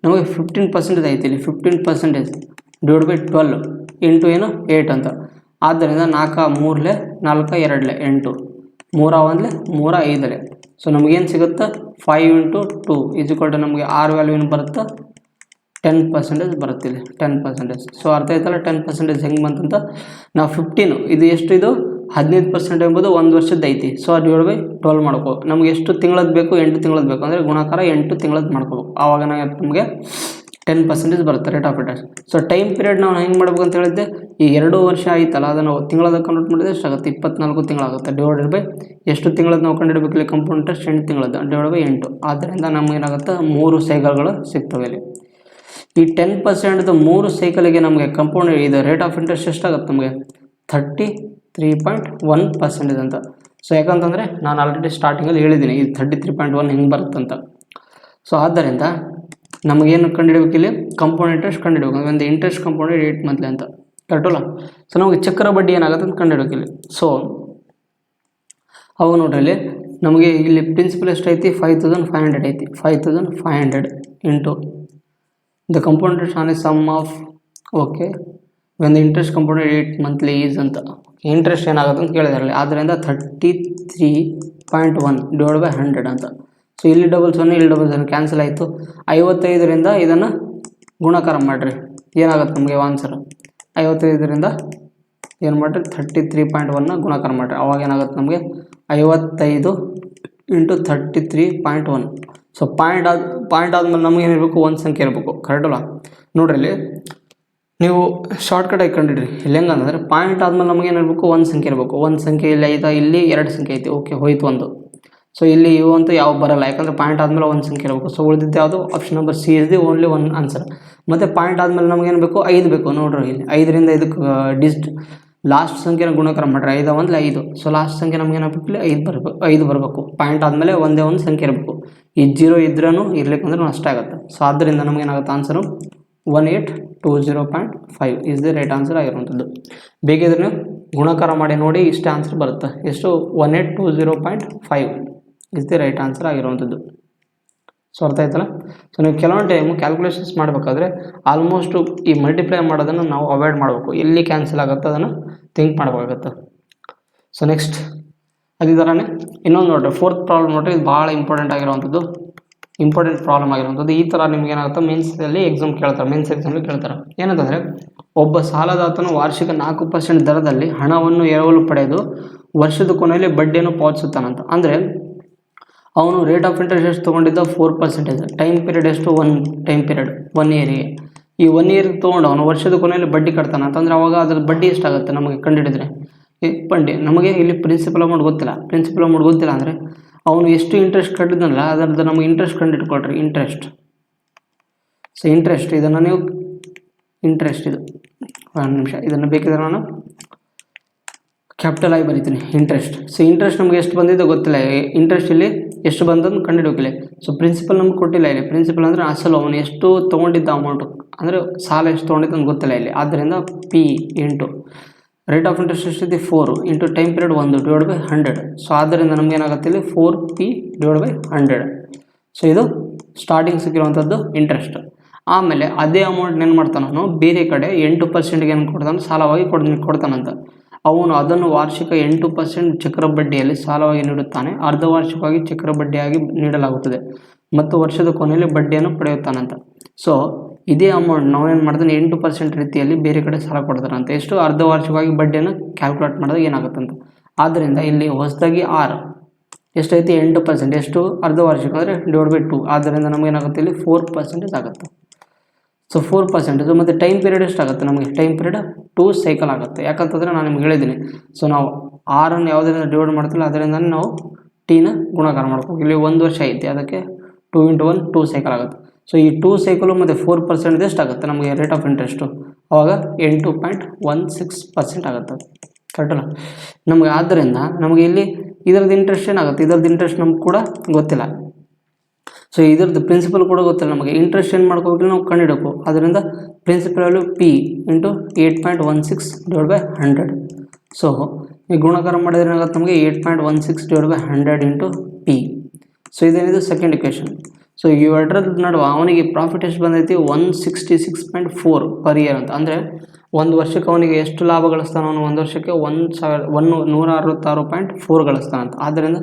ನಮಗೆ 15% ಐತಿ ಇಲ್ಲಿ. 15% ಡಿವೈಡ್ ಬೈ 12 ಇಂಟು ಏನು 8 ಅಂತ. ಆದ್ದರಿಂದ 4 3 4 2 8 3 1 3 5. ಸೊ ನಮಗೇನು ಸಿಗುತ್ತೆ? 5 × 2 = ನಮಗೆ ಆರ್ ವ್ಯಾಲ್ಯೂ ಏನು ಬರುತ್ತೆ? 10% ಬರುತ್ತೆ ಇಲ್ಲಿ, 10%. ಸೊ ಅರ್ಥ ಆಯ್ತಲ್ಲ 10% ಹೆಂಗೆ ಬಂತಂತ? ನಾವು 15 ಇದು ಎಷ್ಟು? ಇದು 15% ಎಂಬುದು 1 ವರ್ಷದ ಐತಿ. ಸೊ ಡಿವೈಡ್ ಬೈ 12 ಮಾಡ್ಕೋ. ನಮಗೆ ಎಷ್ಟು ತಿಂಗಳದ್ದು ಬೇಕು? 8 ತಿಂಗಳದ್ದು ಬೇಕು ಅಂದರೆ ಗುಣಾಕಾರ 8 ತಿಂಗಳದ್ದು ಮಾಡ್ಕೋಬೇಕು. ಆವಾಗ ನಮಗೆ 10% ಬರುತ್ತೆ rate of interest. So time period ನಾವು ಹೆಂಗೆ ಮಾಡ್ಬೇಕು ಅಂತ ಹೇಳಿದ್ದೆ, ಈ 2 ವರ್ಷ ಆಯ್ತಲ್ಲ ಅದನ್ನು ತಿಂಗಳದ ಕನ್ವರ್ಟ್ ಮಾಡಿದ್ರೆ ಎಷ್ಟಾಗುತ್ತೆ, 24 ತಿಂಗಳಾಗುತ್ತೆ. ಡಿವೈಡೆಡ್ ಬೈ ಎಷ್ಟು ತಿಂಗಳದ್ದು ನಾವು ಕಂಡುಹಿಡಬೇಕು ಇಲ್ಲಿ, ಕಂಪೌಂಡ್ ಇಂಟ್ರೆಸ್ಟ್ 8 ತಿಂಗಳದ್ದು ಡಿವೈಡ್ ಬೈ 8. ಆದ್ದರಿಂದ ನಮಗೇನಾಗುತ್ತೆ 3 ಸೈಕಲ್ಗಳು ಸಿಗ್ತವೆ ಇಲ್ಲಿ. ಈ 10% 3 ಸೈಕಲಿಗೆ ನಮಗೆ ಕಂಪೌಂಡ್ ಇದು ರೇಟ್ ಆಫ್ ಇಂಟ್ರೆಸ್ಟ್ ಎಷ್ಟಾಗುತ್ತೆ ನಮಗೆ 33.1% ಅಂತ. ಸೊ ಯಾಕಂತಂದರೆ ನಾನು ಆಲ್ರೆಡಿ ಸ್ಟಾರ್ಟಿಂಗಲ್ಲಿ ಹೇಳಿದ್ದೀನಿ ಈ 33.1 ಹೆಂಗೆ ಬರುತ್ತಂತ. ಸೊ ಆದ್ದರಿಂದ ನಮಗೇನು ಕಂಡುಹಿಡಬೇಕು ಇಲ್ಲಿ, ಕಂಪೌಂಡ್ ಇಂಟ್ರೆಸ್ಟ್ ಕಂಡುಹಿಡಬೇಕು. ಒಂದು ಇಂಟ್ರೆಸ್ಟ್ ಕಂಪೌಂಡೆಡ್ 8 ಮಂತ್ಲಿ ಅಂತ ಕರೆಕ್ಟಲ್ಲ. ಸೊ ನಮಗೆ ಚಕ್ರ ಬಡ್ಡಿ ಏನಾಗುತ್ತೆ ಅಂತ ಕಂಡುಹಿಡಬೇಕು ಇಲ್ಲಿ. ಸೊ ಅವಾಗ ನೋಡ್ರಿ ಇಲ್ಲಿ ನಮಗೆ ಇಲ್ಲಿ ಪ್ರಿನ್ಸಿಪಲ್ ಎಷ್ಟೈತಿ 5500 ಐತಿ. 5500 into the compound interest on a sum of okay when the interest compounded 8 monthly is ಅಂತ. ಇಂಟ್ರೆಸ್ಟ್ ಏನಾಗುತ್ತೆ ಅಂತ ಕೇಳಿದಾರಲ್ಲಿ. ಆದ್ದರಿಂದ 33.1 ಡಿವೈಡ್ ಬೈ 100 ಅಂತ. ಸೊ ಇಲ್ಲಿ ಡಬಲ್ 0 ಇಲ್ಲಿ ಡಬಲ್ 0 ಕ್ಯಾನ್ಸಲ್ ಆಯಿತು. 55ರಿಂದ ಇದನ್ನು ಗುಣಾಕಾರ ಮಾಡಿರಿ, ಏನಾಗುತ್ತೆ ನಮಗೆ ಆನ್ಸರ್ 55ರಿಂದ ಏನು ಮಾಡಿರಿ 33.1ನ ಗುಣಾಕಾರ ಮಾಡಿರಿ. ಅವಾಗ ಏನಾಗುತ್ತೆ ನಮಗೆ 55 ಇಂಟು 33.1. ಸೊ ಪಾಯಿಂಟ್ ಆದಮೇಲೆ ನಮಗೆ ಏನಿರಬೇಕು, ಒಂದು ಸಂಖ್ಯೆ ಇರಬೇಕು ಕರೆಕ್ಟಲ್ಲ. ನೋಡ್ರಿ ಇಲ್ಲಿ ನೀವು ಶಾರ್ಟ್ಕಟ್ ಆಗಿ ಕಂಡಿಡ್ರಿ. ಇಲ್ಲಿ ಹೆಂಗಂದ್ರೆ ಪಾಯಿಂಟ್ ಆದಮೇಲೆ ನಮಗೆ ಏನಿರಬೇಕು, ಒಂದು ಸಂಖ್ಯೆ ಇರಬೇಕು. ಒಂದು ಸಂಖ್ಯೆ ಇಲ್ಲಿ ಐತಾ, ಇಲ್ಲಿ 2 ಸಂಖ್ಯೆ ಐತಿ, ಓಕೆ ಹೋಯ್ತು ಒಂದು. ಸೊ ಇಲ್ಲಿ ಇವು ಅಂತೂ ಯಾವ ಬರಲ್ಲ, ಯಾಕಂದರೆ ಪಾಯಿಂಟ್ ಆದಮೇಲೆ ಒಂದು ಸಂಖ್ಯೆ ಇರಬೇಕು. ಸೊ ಉಳಿದಿದ್ದು ಯಾವುದು, option number C is the only one answer. ಮತ್ತು ಪಾಯಿಂಟ್ ಆದಮೇಲೆ ನಮ್ಗೆ ಏನು ಬೇಕು, 5 ಬೇಕು. ನೋಡ್ರಿ ಇಲ್ಲಿ 5ರಿಂದ ಇದಕ್ಕೆ ಲಾಸ್ಟ್ ಸಂಖ್ಯೆನ ಗುಣಾಕಾರ ಮಾಡಿರಿ. 5 1 5. ಸೊ ಲಾಸ್ಟ್ ಸಂಖ್ಯೆ ನಮ್ಗೆ ಏನಾಗಬೇಕು ಇಲ್ಲಿ 5 ಬರಬೇಕು. ಪಾಯಿಂಟ್ ಆದಮೇಲೆ ಒಂದೇ ಒಂದು ಸಂಖ್ಯೆ ಇರಬೇಕು. ಈ 0 ಇದ್ರೂ ಇರ್ಲಿಕ್ಕಂದ್ರೆ ಅಷ್ಟೇ ಆಗುತ್ತೆ. ಸೊ ಆದ್ದರಿಂದ ನಮಗೇನಾಗುತ್ತೆ answer 1820.5 is the right answer ಆಗಿರುವಂಥದ್ದು. ಬೇಕಿದ್ರೆ ನೀವು ಗುಣಾಕಾರ ಮಾಡಿ ನೋಡಿ, ಇಷ್ಟೇ ಆನ್ಸರ್ ಬರುತ್ತೆ. ಎಷ್ಟು 1820.5 ಇಸ್ ದಿ ರೈಟ್ ಆನ್ಸರ್ ಆಗಿರುವಂಥದ್ದು. ಸೊ ಅರ್ಥ ಆಯ್ತಲ್ಲ. ಸೊ ನೀವು ಕೆಲವೊಂದು ಟೈಮು ಕ್ಯಾಲ್ಕುಲೇಷನ್ಸ್ ಮಾಡಬೇಕಾದ್ರೆ ಆಲ್ಮೋಸ್ಟು ಈ ಮಲ್ಟಿಪ್ಲೈ ಮಾಡೋದನ್ನು ನಾವು ಅವಾಯ್ಡ್ ಮಾಡಬೇಕು. ಎಲ್ಲಿ ಕ್ಯಾನ್ಸಲ್ ಆಗುತ್ತೆ ಅದನ್ನು ಥಿಂಕ್ ಮಾಡಬೇಕಾಗತ್ತೆ. ಸೊ ನೆಕ್ಸ್ಟ್ ಅದೇ ಥರನೇ ಇನ್ನೊಂದು ನೋಡಿರಿ, 4th ಪ್ರಾಬ್ಲಮ್ ನೋಡಿರಿ. ಇದು ಭಾಳ ಇಂಪಾರ್ಟೆಂಟ್ ಪ್ರಾಬ್ಲಮ್ ಆಗಿರುವಂಥದ್ದು. ಈ ಥರ ನಿಮ್ಗೆ ಏನಾಗುತ್ತೆ ಮೇನ್ಸಲ್ಲಿ ಎಕ್ಸಾಮ್ ಕೇಳ್ತಾರೆ, ಮೇನ್ಸ್ ಎಕ್ಸಾಮಲ್ಲಿ ಕೇಳ್ತಾರೆ. ಏನಂತಂದರೆ, ಒಬ್ಬ ಸಾಲದಾತನು ವಾರ್ಷಿಕ 4% ದರದಲ್ಲಿ ಹಣವನ್ನು ಎರವಲು ಪಡೆದು ವರ್ಷದ ಕೊನೆಯಲ್ಲಿ ಬಡ್ಡಿಯನ್ನು ಪಾವತಿಸುತ್ತಾನಂತ. ಅಂದರೆ ಅವನು ರೇಟ್ ಆಫ್ ಇಂಟ್ರೆಸ್ಟ್ ಎಷ್ಟು ತೊಗೊಂಡಿದ್ದ 4%. ಟೈಮ್ ಪೀರಿಯಡ್ ಎಷ್ಟು, 1 ಟೈಮ್ ಪೀರಿಯಡ್ 1 ಇಯರಿಗೆ. ಈ 1 ಇಯರ್ಗೆ ತೊಗೊಂಡು ಅವನು ವರ್ಷದ ಕೊನೆಯಲ್ಲಿ ಬಡ್ಡಿ ಕಟ್ತಾನೆ ಅಂತಂದರೆ ಅವಾಗ ಅದ್ರ ಬಡ್ಡಿ ಎಷ್ಟಾಗುತ್ತೆ ನಮಗೆ ಕಂಡುಹಿಡಿದ್ರೆ ಬಡ್ಡಿ. ನಮಗೆ ಇಲ್ಲಿ ಪ್ರಿನ್ಸಿಪಲ್ ಅಮೌಂಟ್ ಗೊತ್ತಿಲ್ಲ ಅಂದರೆ ಅವನು ಎಷ್ಟು ಇಂಟ್ರೆಸ್ಟ್ ಕಟ್ಟಿದ್ನಲ್ಲ ಅದರದ್ದು ನಮಗೆ ಇಂಟ್ರೆಸ್ಟ್ ಕಂಡುಹಿಡ್ಕೊಳ್ರಿ. ಇಂಟ್ರೆಸ್ಟ್ ಇದನ್ನು ನೀವು ಇಂಟ್ರೆಸ್ಟ್ ಇದು 1 ನಿಮಿಷ ಇದನ್ನು ಬೇಕಿದ್ರೆ ನಾನು ಕ್ಯಾಪಿಟಲ್ ಆಗಿ ಬರೀತೀನಿ ಇಂಟ್ರೆಸ್ಟ್. ಸೊ ಇಂಟ್ರೆಸ್ಟ್ ನಮಗೆ ಎಷ್ಟು ಬಂದಿದೆ ಗೊತ್ತಿಲ್ಲ. ಇಂಟ್ರೆಸ್ಟ್ ಇಲ್ಲಿ ಎಷ್ಟು ಬಂದದ್ದು ಕಂಡುಹಿಡೋಕಿಲ್ಲ. ಸೊ ಪ್ರಿನ್ಸಿಪಲ್ ನಮ್ಗೆ ಕೊಟ್ಟಿಲ್ಲ ಇಲ್ಲಿ. ಪ್ರಿನ್ಸಿಪಲ್ ಅಂದರೆ ಅಸಲು ಅವನು ಎಷ್ಟು ತೊಗೊಂಡಿದ್ದ ಅಮೌಂಟು, ಅಂದರೆ ಸಾಲ ಎಷ್ಟು ತೊಗೊಂಡಿದ್ದು ಅಂತ ಗೊತ್ತಿಲ್ಲ ಇಲ್ಲಿ. ಆದ್ದರಿಂದ P into rate of interest ಎಷ್ಟಿದೆ 4 into time period 1 divide by 100. So ಆದ್ದರಿಂದ ನಮ್ಗೆ ಏನಾಗುತ್ತೆ ಇಲ್ಲಿ 4p ಡಿವೈಡ್ ಬೈ 100. ಸೊ ಇದು ಸ್ಟಾರ್ಟಿಂಗ್ ಸಿಕ್ಕಿರುವಂಥದ್ದು ಇಂಟ್ರೆಸ್ಟ್. ಆಮೇಲೆ ಅದೇ ಅಮೌಂಟ್ ಏನು ಮಾಡ್ತಾನೆ ಅವನು ಬೇರೆ ಕಡೆ 8%ಗೆ ಏನು ಕೊಡ್ತಾನೆ, ಸಾಲವಾಗಿ ಕೊಡ್ತಾನಂತ. ಅವನು ಅದನ್ನು ವಾರ್ಷಿಕ 8% ಚಕ್ರ ಬಡ್ಡಿಯಲ್ಲಿ ಸಾಲವಾಗಿ ನೀಡುತ್ತಾನೆ. ಅರ್ಧ ವಾರ್ಷಿಕವಾಗಿ ಚಕ್ರ ಬಡ್ಡಿಯಾಗಿ ನೀಡಲಾಗುತ್ತದೆ ಮತ್ತು ವರ್ಷದ ಕೊನೆಯಲ್ಲಿ ಬಡ್ಡಿಯನ್ನು ಪಡೆಯುತ್ತಾನಂತ. ಸೊ ಇದೇ ಅಮೌಂಟ್ ನಾವೇನು ಮಾಡ್ತಾನೆ 8% ರೀತಿಯಲ್ಲಿ ಬೇರೆ ಕಡೆ ಸಾಲ ಕೊಡ್ತಾರಂತ. ಎಷ್ಟು, ಅರ್ಧ ವಾರ್ಷಿಕವಾಗಿ ಬಡ್ಡಿಯನ್ನು ಕ್ಯಾಲ್ಕುಲೇಟ್ ಮಾಡಿದಾಗ ಏನಾಗುತ್ತಂತ. ಆದ್ದರಿಂದ ಇಲ್ಲಿ ಹೊಸದಾಗಿ ಆರ್ ಎಷ್ಟೈತಿ 8%, ಎಷ್ಟು ಅರ್ಧ ವಾರ್ಷಿಕ ಅಂದರೆ ಡಿವೈಡ್ ಬೈ 2. ಆದ್ದರಿಂದ ನಮಗೇನಾಗುತ್ತೆ ಇಲ್ಲಿ 4% ಆಗುತ್ತೆ. ಸೊ 4% ಮತ್ತು ಟೈಮ್ ಪೀರಿಯಡ್ ಎಷ್ಟಾಗುತ್ತೆ ನಮಗೆ, ಟೈಮ್ ಪೀರಿಯಡ್ 2 ಸೈಕಲ್ ಆಗುತ್ತೆ. ಯಾಕಂತಂದರೆ ನಾನು ನಿಮ್ಗೆ ಹೇಳಿದ್ದೀನಿ. ಸೊ ನಾವು ಆರನ್ನು ಯಾವುದರಿಂದ ಡಿವೈಡ್ ಮಾಡ್ತಿಲ್ಲ ಅದರಿಂದ ನಾವು ಟಿನ ಗುಣಾಕಾರ ಮಾಡ್ಬೇಕು. ಇಲ್ಲಿ 1 ವರ್ಷ ಐತಿ, ಅದಕ್ಕೆ 2 × 1 2 ಸೈಕಲ್ ಆಗುತ್ತೆ. ಸೊ ಈ 2 ಸೈಕಲು ಮತ್ತು 4% ಎಷ್ಟಾಗುತ್ತೆ ನಮಗೆ ರೇಟ್ ಆಫ್ ಇಂಟ್ರೆಸ್ಟು, ಆವಾಗ 8.16% ಆಗುತ್ತೆ. ಕರೆಕ್ಟಲ್ಲ ನಮಗೆ. ಆದ್ದರಿಂದ ನಮಗೆ ಇಲ್ಲಿ ಇದರದ್ದು ಇಂಟ್ರೆಸ್ಟ್ ಏನಾಗುತ್ತೆ, ಇದರದ್ದು ಇಂಟ್ರೆಸ್ಟ್ ನಮ್ಗೆ ಕೂಡ ಗೊತ್ತಿಲ್ಲ. ಸೊ ಇದರದ್ದು ಪ್ರಿನ್ಸಿಪಲ್ ಕೂಡ ಗೊತ್ತಿಲ್ಲ ನಮಗೆ. ಇಂಟ್ರೆಸ್ಟ್ ಏನು ಮಾಡ್ಕೋಬೇಕು ನಾವು ಕಂಡುಹಿಡಬೇಕು. ಅದರಿಂದ principal P into 8.16 divide by 100. So ಈ ಗುಣಾಕಾರ ಮಾಡಿದ್ರೆ ಏನಾಗುತ್ತೆ ನಮಗೆ 8.16 divide by 100 into P. So ಇದೇನಿದು ಸೆಕೆಂಡ್ ಇಕ್ವೇಷನ್. ಸೊ ಇವೆರಡರ ನಡುವೆ ಅವನಿಗೆ ಪ್ರಾಫಿಟ್ ಎಷ್ಟು ಬಂದೈತಿ 166.4 ಪರ್ ಇಯರ್ ಅಂತ. ಅಂದರೆ ಒಂದು ವರ್ಷಕ್ಕೆ ಅವನಿಗೆ ಎಷ್ಟು ಲಾಭ ಗಳಿಸ್ತಾನೆ, ಅವನು ಒಂದು ವರ್ಷಕ್ಕೆ 166.4 ಗಳಿಸ್ತಾನಂತ. ಆದ್ದರಿಂದ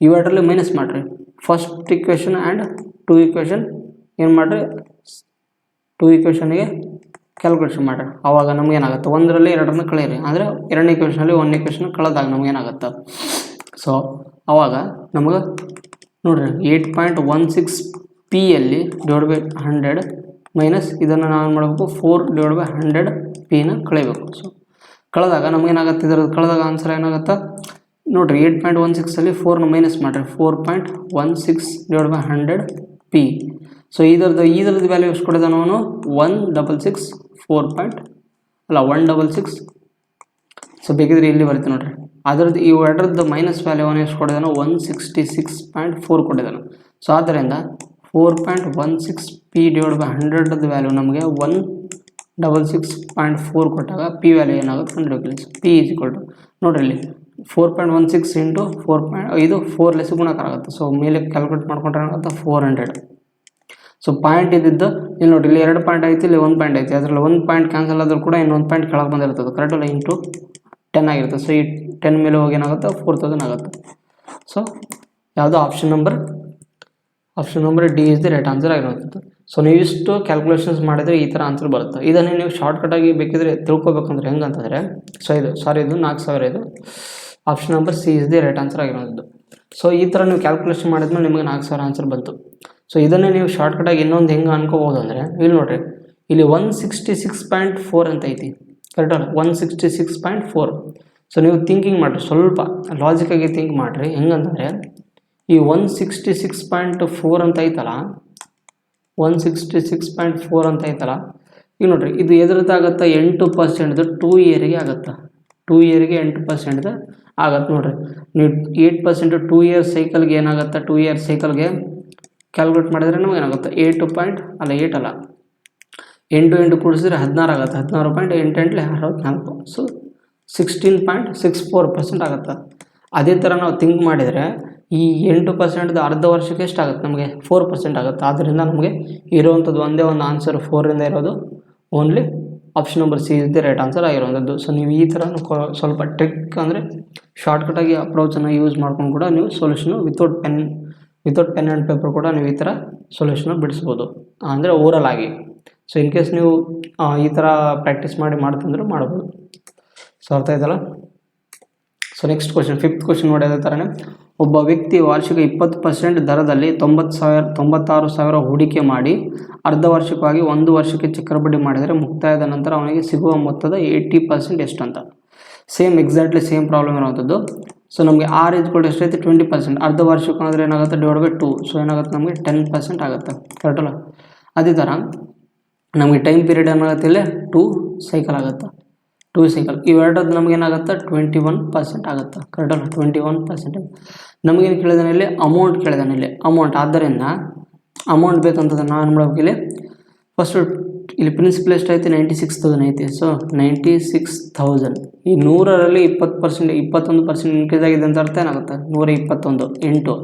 ಇವೆರಡರಲ್ಲಿ ಮೈನಸ್ ಮಾಡಿರಿ. ಫಸ್ಟ್ ಇಕ್ವೇಷನ್ ಆ್ಯಂಡ್ 2 ಇಕ್ವೇಷನ್ ಏನು ಮಾಡಿರಿ, 2 ಇಕ್ವೇಷನ್ಗೆ ಕ್ಯಾಲ್ಕುಲೇಷನ್ ಮಾಡಿರಿ. ಆವಾಗ ನಮಗೇನಾಗುತ್ತೆ 1ರಲ್ಲಿ 2ರನ್ನು ಕಳೀರಿ. ಅಂದರೆ 2ನೇ ಇಕ್ವೇಷನಲ್ಲಿ 1 ಇಕ್ವೇಷನ್ ಕಳೆದಾಗ ನಮಗೇನಾಗುತ್ತೆ. ಸೊ ಆವಾಗ ನಮಗೆ ನೋಡಿರಿ 8.16 ಪಿಯಲ್ಲಿ ಡಿವೈಡ್ ಬೈ 100 ಮೈನಸ್ ಇದನ್ನು ನಾವು ಮಾಡಬೇಕು 4/100 ಪಿನ ಕಳಿಬೇಕು. ಸೊ ಕಳೆದಾಗ ನಮಗೇನಾಗುತ್ತೆ, ಇದರದ್ದು ಕಳೆದಾಗ ಆನ್ಸರ್ ಏನಾಗುತ್ತೆ ನೋಡಿರಿ, 8.16ಅಲ್ಲಿ 4ನ ಮೈನಸ್ ಮಾಡಿರಿ, 4.16/100 ಪಿ. ಸೊ ಇದರದ್ದು ವ್ಯಾಲ್ಯೂ ಎಷ್ಟು ಕೊಡಿದ ನಾನು 166. ಸೊ ಬೇಕಿದ್ರೆ ಇಲ್ಲಿ ಬರುತ್ತೆ ನೋಡಿರಿ, ಅದರದ್ದು ಈ ಎರಡರದ್ದು ಮೈನಸ್ ವ್ಯಾಲ್ಯೂ ಅವನು ಎಷ್ಟು ಕೊಟ್ಟಿದ್ದಾನು 166.4 ಕೊಟ್ಟಿದ್ದಾನು. ಸೊ ಆದ್ದರಿಂದ 4.16 P/100 ವ್ಯಾಲ್ಯೂ ನಮಗೆ 166.4 ಕೊಟ್ಟಾಗ ಪಿ ವ್ಯಾಲ್ಯೂ ಏನಾಗುತ್ತೆ ಕಂಡುಹಿಡಿಯಬೇಕು. ಪಿ ಈಸ್ ಈಕ್ವಲ್ ಟು ನೋಡಿರಿ ಇಲ್ಲಿ 4.16 ಇಂಟು 4. ಇದು 4 ಲೆಸ್ ಗುಣಾಕಾರ ಆಗುತ್ತೆ. ಸೊ ಮೇಲೆ ಕ್ಯಾಲ್ಕುಲೇಟ್ ಮಾಡ್ಕೊಂಡ್ರೆ ಏನಾಗುತ್ತೆ 400. ಸೊ ಪಾಯಿಂಟ್ ಇದ್ದಿದ್ದು ಇಲ್ಲಿ ನೋಡಿ, ಇಲ್ಲಿ 2 ಪಾಯಿಂಟ್ ಐತಿ, ಇಲ್ಲಿ 1 ಪಾಯಿಂಟ್ ಐತಿ. ಅದರಲ್ಲಿ 1 ಪಾಯಿಂಟ್ ಕ್ಯಾನ್ಸಲ್ ಆದರೂ ಕೂಡ ಇನ್ನೊಂದು ಪಾಯಿಂಟ್ ಕೆಳಗೆ ಬಂದಿರ್ತದೆ, ಕರೆಕ್ಟಲ್ಲ, ಇಂಟು 10 ಆಗಿರುತ್ತೆ. ಸೊ ಈ 10 ಮೇಲೆ ಹೋಗಿ ಏನಾಗುತ್ತೆ 4000 ಆಗುತ್ತೆ. ಸೊ ಯಾವುದು option number D is the right answer ಆಗಿರುವಂಥದ್ದು. ಸೊ ನೀವು ಇಷ್ಟು ಕ್ಯಾಲ್ಕುಲೇಷನ್ಸ್ ಮಾಡಿದರೆ ಈ ಥರ ಆನ್ಸರ್ ಬರುತ್ತೆ. ಇದನ್ನೇ ನೀವು ಶಾರ್ಟ್ಕಟಾಗಿ ಬೇಕಿದ್ರೆ ತಿಳ್ಕೊಬೇಕಂದ್ರೆ ಹೆಂಗಂತಂದರೆ, ಸೊ ಇದು 4000 ಇದು option number C is the right answer ಆಗಿರೋದು. ಸೊ ಈ ಥರ ನೀವು ಕ್ಯಾಲ್ಕುಲೇಷನ್ ಮಾಡಿದ್ಮೇಲೆ ನಿಮಗೆ 4000 ಆನ್ಸರ್ ಬಂತು. ಸೊ ಇದನ್ನೇ ನೀವು ಶಾರ್ಟ್ಕಟಾಗಿ ಇನ್ನೊಂದು ಹೆಂಗೆ ಅನ್ಕೋಬೋದು ಅಂದರೆ, ಇಲ್ಲಿ ನೋಡಿರಿ, ಇಲ್ಲಿ 166.4 ಅಂತ ಐತಿ, ಕರೆಕ್ಟಲ್ಲ, 166.4. ಸೊ ನೀವು ಥಿಂಕಿಂಗ್ ಮಾಡಿರಿ, ಸ್ವಲ್ಪ ಲಾಜಿಕಾಗಿ ಥಿಂಕ್ ಮಾಡಿರಿ. ಹೆಂಗಂತಂದರೆ ಈ 166.4 ಅಂತ ಐತಲ್ಲ, 166.4 ಅಂತ ಐತಲ್ಲ, ಈಗ ನೋಡಿರಿ, ಇದು ಎದುರದಾಗತ್ತೆ 8% 2 ಇಯರಿಗೆ ಆಗುತ್ತೆ. 2 ಇಯರಿಗೆ 8% ಆಗತ್ತೆ ನೋಡಿರಿ. ನೀವು 8% 2 ಇಯರ್ ಸೈಕಲ್ಗೆ ಏನಾಗುತ್ತೆ, 2 ಇಯರ್ ಸೈಕಲ್ಗೆ ಕ್ಯಾಲ್ಕುಲೇಟ್ ಮಾಡಿದರೆ ನಮಗೆ ಏನಾಗುತ್ತೆ 8 ಅಲ್ಲ 8 ಕೂಡಿಸಿದ್ರೆ 16 ಆಗುತ್ತೆ. 16.864. ಸೊ 16.64% ಆಗುತ್ತೆ. ಅದೇ ಥರ ನಾವು ಥಿಂಕ್ ಮಾಡಿದರೆ ಈ 8% ಅರ್ಧ ವರ್ಷಕ್ಕೆ ಎಷ್ಟಾಗುತ್ತೆ ನಮಗೆ 4% ಆಗುತ್ತೆ. ಆದ್ದರಿಂದ ನಮಗೆ ಇರುವಂಥದ್ದು ಒಂದೇ ಒಂದು ಆನ್ಸರ್ 4ರಿಂದ ಇರೋದು only option number C is the right answer ಆಗಿರುವಂಥದ್ದು. ಸೊ ನೀವು ಈ ಥರ ಸ್ವಲ್ಪ ಟ್ರಿಕ್ ಅಂದರೆ ಶಾರ್ಟ್ಕಟಾಗಿ ಅಪ್ರೋಚನ್ನು ಯೂಸ್ ಮಾಡ್ಕೊಂಡು ಕೂಡ ನೀವು solution without pen and paper ಕೂಡ ನೀವು ಈ ಥರ ಸೊಲ್ಯೂಷನ್ನ ಬಿಡಿಸ್ಬೋದು, ಅಂದರೆ ಓರಲ್ ಆಗಿ. ಸೊ ಇನ್ ಕೇಸ್ ನೀವು ಈ ಥರ ಪ್ರಾಕ್ಟೀಸ್ ಮಾಡ್ತಂದ್ರೆ ಮಾಡ್ಬೋದು. ಸೊ ಅರ್ಥ ಆಯ್ತಲ್ಲ. So next question, 5th question ನೋಡಿ. ಅದೇ ಥರನೇ ಒಬ್ಬ ವ್ಯಕ್ತಿ ವಾರ್ಷಿಕ 20% ದರದಲ್ಲಿ 96,000 ಹೂಡಿಕೆ ಮಾಡಿ ಅರ್ಧ ವಾರ್ಷಿಕವಾಗಿ 1 ವರ್ಷಕ್ಕೆ ಚಕ್ರಬಡ್ಡಿ ಮಾಡಿದರೆ ಮುಕ್ತಾಯದ ನಂತರ ಅವನಿಗೆ ಸಿಗುವ ಮೊತ್ತದ 80% ಎಷ್ಟು ಅಂತ. ಎಕ್ಸಾಕ್ಟ್ಲಿ ಸೇಮ್ ಪ್ರಾಬ್ಲಮ್ ಇರುವಂಥದ್ದು. ಸೊ ನಮಗೆ ಆರ್ ಈಜ್ಗಳು ಎಷ್ಟೈತೆ 20%, ಅರ್ಧ ವಾರ್ಷಿಕ ಅಂದರೆ ಏನಾಗುತ್ತೆ /2. ಸೊ ಏನಾಗುತ್ತೆ ನಮಗೆ 10% ಆಗುತ್ತೆ, ಕರೆಕ್ಟಲ್ಲ. ಅದೇ ಥರ ನಮಗೆ ಟೈಮ್ ಪೀರಿಯಡ್ ಏನಾಗುತ್ತೆ ಇಲ್ಲಿ 2 ಸೈಕಲ್ ಆಗುತ್ತೆ. 2 ಸೈಕಲ್ ಇವೆರಡದ್ದು ನಮಗೇನಾಗುತ್ತೆ 21% ಆಗುತ್ತೆ, ಕರೆಕ್ಟಲ್ಲ. 21% ನಮಗೇನು ಕೇಳಿದಾನೆ ಇಲ್ಲಿ ಅಮೌಂಟ್ ಕೇಳಿದಾನೆ ಇಲ್ಲಿ ಅಮೌಂಟ್. ಆದ್ದರಿಂದ ಅಮೌಂಟ್ ಬೇಕಂತಂದ್ರೆ ನಾವು ಏನು ಮಾಡ್ಬೇಕು, ಇಲ್ಲಿ ಫಸ್ಟು ಇಲ್ಲಿ ಪ್ರಿನ್ಸಿಪಲ್ ಎಷ್ಟೈತೆ 96,000 ಐತಿ. ಸೊ 96,000 ಈ 100ರಲ್ಲಿ 21% ಇನ್ಕ್ರೀಸ್ ಆಗಿದೆ ಅಂತ ಅರ್ಥ ಏನಾಗುತ್ತೆ 121 ಇಂಟು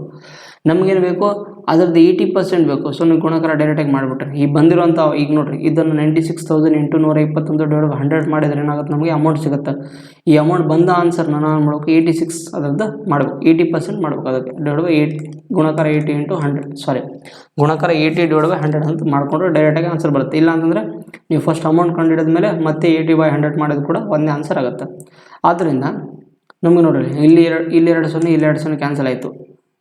ನಮಗೇನು ಬೇಕು ಅದರದ್ದು 80% ಬೇಕು. ಸೊ ನೀವು ಗುಣಾಕಾರ ಡೈರೆಕ್ಟಾಗಿ ಮಾಡಿಬಿಟ್ರೆ ಈ ಬಂದಿರೋಂಥ ಈಗ ನೋಡಿರಿ, ಇದನ್ನು 96,000 ಇಂಟು 121/100 ಮಾಡಿದರೆ ಏನಾಗುತ್ತೆ ನಮಗೆ ಅಮೌಂಟ್ ಸಿಗುತ್ತೆ. ಈ ಅಮೌಂಟ್ ಬಂದ ಆನ್ಸರ್ನ ನಾನು ಮಾಡಬೇಕು 86 ಅದರದ್ದು ಮಾಡಬೇಕು, 80% ಮಾಡಬೇಕು. ಅದಕ್ಕೆ /8 ಗುಣಾಕಾರ 80 ಇಂಟು 100 ಗುಣಾಕಾರ 80/100 ಅಂತ ಮಾಡಿಕೊಂಡ್ರೆ ಡೈರೆಕ್ಟಾಗಿ ಆನ್ಸರ್ ಬರುತ್ತೆ. ಇಲ್ಲ ಅಂತಂದರೆ ನೀವು ಫಸ್ಟ್ ಅಮೌಂಟ್ ಕಂಡುಹಿಡಿದ ಮೇಲೆ ಮತ್ತೆ 80/100 ಮಾಡೋದು ಕೂಡ ಒಂದೇ ಆನ್ಸರ್ ಆಗುತ್ತೆ. ಆದ್ದರಿಂದ ನಮಗೆ ನೋಡಿರಿ ಇಲ್ಲಿ 2 0 ಇಲ್ಲಿ 2 0 ಕ್ಯಾನ್ಸಲ್ ಆಯಿತು.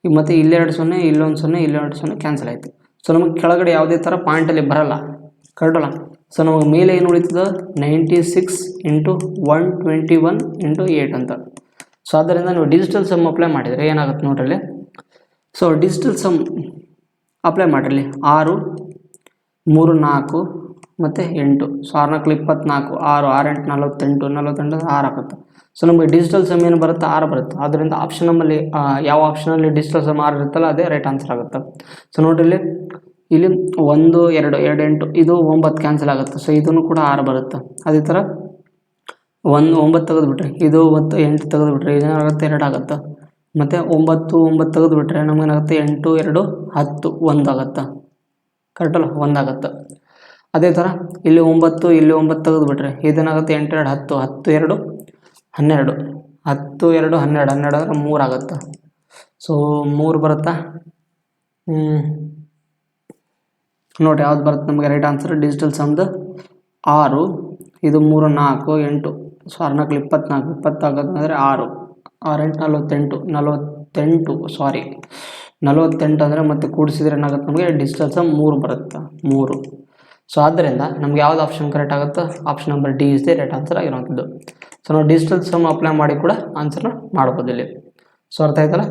ಈಗ ಮತ್ತೆ ಇಲ್ಲಿ 2 0 ಇಲ್ಲೊಂದು 0 ಇಲ್ಲಿ 2 0 ಕ್ಯಾನ್ಸಲ್ ಆಯಿತು. ಸೊ ನಮಗೆ ಕೆಳಗಡೆ ಯಾವುದೇ ಥರ ಪಾಯಿಂಟಲ್ಲಿ ಬರಲ್ಲ, ಕರೆಕ್ಟಲ್ಲ. ಸೊ ನಮಗೆ ಮೇಲೆ ಏನು ಉಳಿತದೆ 96 ಇಂಟು 121 ಇಂಟು 8 ಅಂತ. ಸೊ ಆದ್ದರಿಂದ ನೀವು ಡಿಜಿಟಲ್ ಸಮ್ ಅಪ್ಲೈ ಮಾಡಿದರೆ ಏನಾಗುತ್ತೆ ನೋಡ್ರಲ್ಲಿ. ಸೊ ಡಿಜಿಟಲ್ ಸಮ್ ಅಪ್ಲೈ ಮಾಡಿರಲಿ 6 3 4 ಮತ್ತು 8. ಸೊ 6 4 24, 6 8 48 6 ಆಗುತ್ತೆ. ಸೊ ನಮಗೆ ಡಿಜಿಟಲ್ ಸಮ್ ಏನು ಬರುತ್ತೆ 6 ಬರುತ್ತೆ. ಆದ್ದರಿಂದ ಆಪ್ಷನ್ ನಮ್ಮಲ್ಲಿ ಯಾವ ಆಪ್ಷನಲ್ಲಿ ಡಿಜಿಟಲ್ ಸಮ್ 6 ಇರುತ್ತಲ್ಲ ಅದೇ ರೈಟ್ ಆನ್ಸರ್ ಆಗುತ್ತೆ. ಸೊ ನೋಡಿರಿ ಇಲ್ಲಿ 1 2 2 8 ಇದು 9 ಕ್ಯಾನ್ಸಲ್ ಆಗುತ್ತೆ. ಸೊ ಇದನ್ನು ಕೂಡ 6 ಬರುತ್ತೆ. ಅದೇ ಥರ 1 9 ತೆಗೆದುಬಿಟ್ರೆ ಇದು 8 ತೆಗೆದುಬಿಟ್ರೆ ಇದೇನಾಗುತ್ತೆ 2 ಆಗುತ್ತೆ. ಮತ್ತು 9 9 ತೆಗೆದುಬಿಟ್ರೆ ನಮಗೇನಾಗುತ್ತೆ 8 2 10 1 ಆಗುತ್ತೆ, ಕರೆಕ್ಟಲ್ಲ 1 ಆಗುತ್ತೆ. ಅದೇ ಥರ ಇಲ್ಲಿ 9 ಇಲ್ಲಿ 9 ತೆಗೆದುಬಿಟ್ರೆ ಇದೇನಾಗುತ್ತೆ 8 2 10 10 2 12 10 2 12 12 ಅಂದರೆ 3 ಆಗುತ್ತೆ. ಸೊ 3 ಬರುತ್ತಾ ನೋಡಿ ಯಾವ್ದು ಬರುತ್ತೆ ನಮಗೆ ರೈಟ್ ಆನ್ಸರ್ ಡಿಜಿಟಲ್ ಸಮ್ದು 6 ಇದು 3 4 8. ಸೊ 6 4 24 20 ಆಗುತ್ತೆ ಅಂದರೆ 6 6 8 48 ಅಂದರೆ ಮತ್ತೆ ಕೂಡಿಸಿದ್ರೆ ಏನಾಗುತ್ತೆ ನಮಗೆ ಡಿಜಿಟಲ್ ಸಮ್ 3 ಬರುತ್ತೆ 3. ಸೊ ಆದ್ದರಿಂದ ನಮ್ಗೆ ಯಾವ್ದು ಆಪ್ಷನ್ ಕರೆಕ್ಟ್ ಆಗುತ್ತೋ option number D is the right answer ಆಗಿರುವಂಥದ್ದು. ಸೊ ನಾವು ಡಿಜಿಟಲ್ ಸಮ್ ಅಪ್ಲೈ ಮಾಡಿ ಕೂಡ ಆನ್ಸರ್ನ ಮಾಡ್ಬೋದು ಇಲ್ಲಿ. ಸೊ ಅರ್ಥ ಆಯ್ತಲ್ಲ.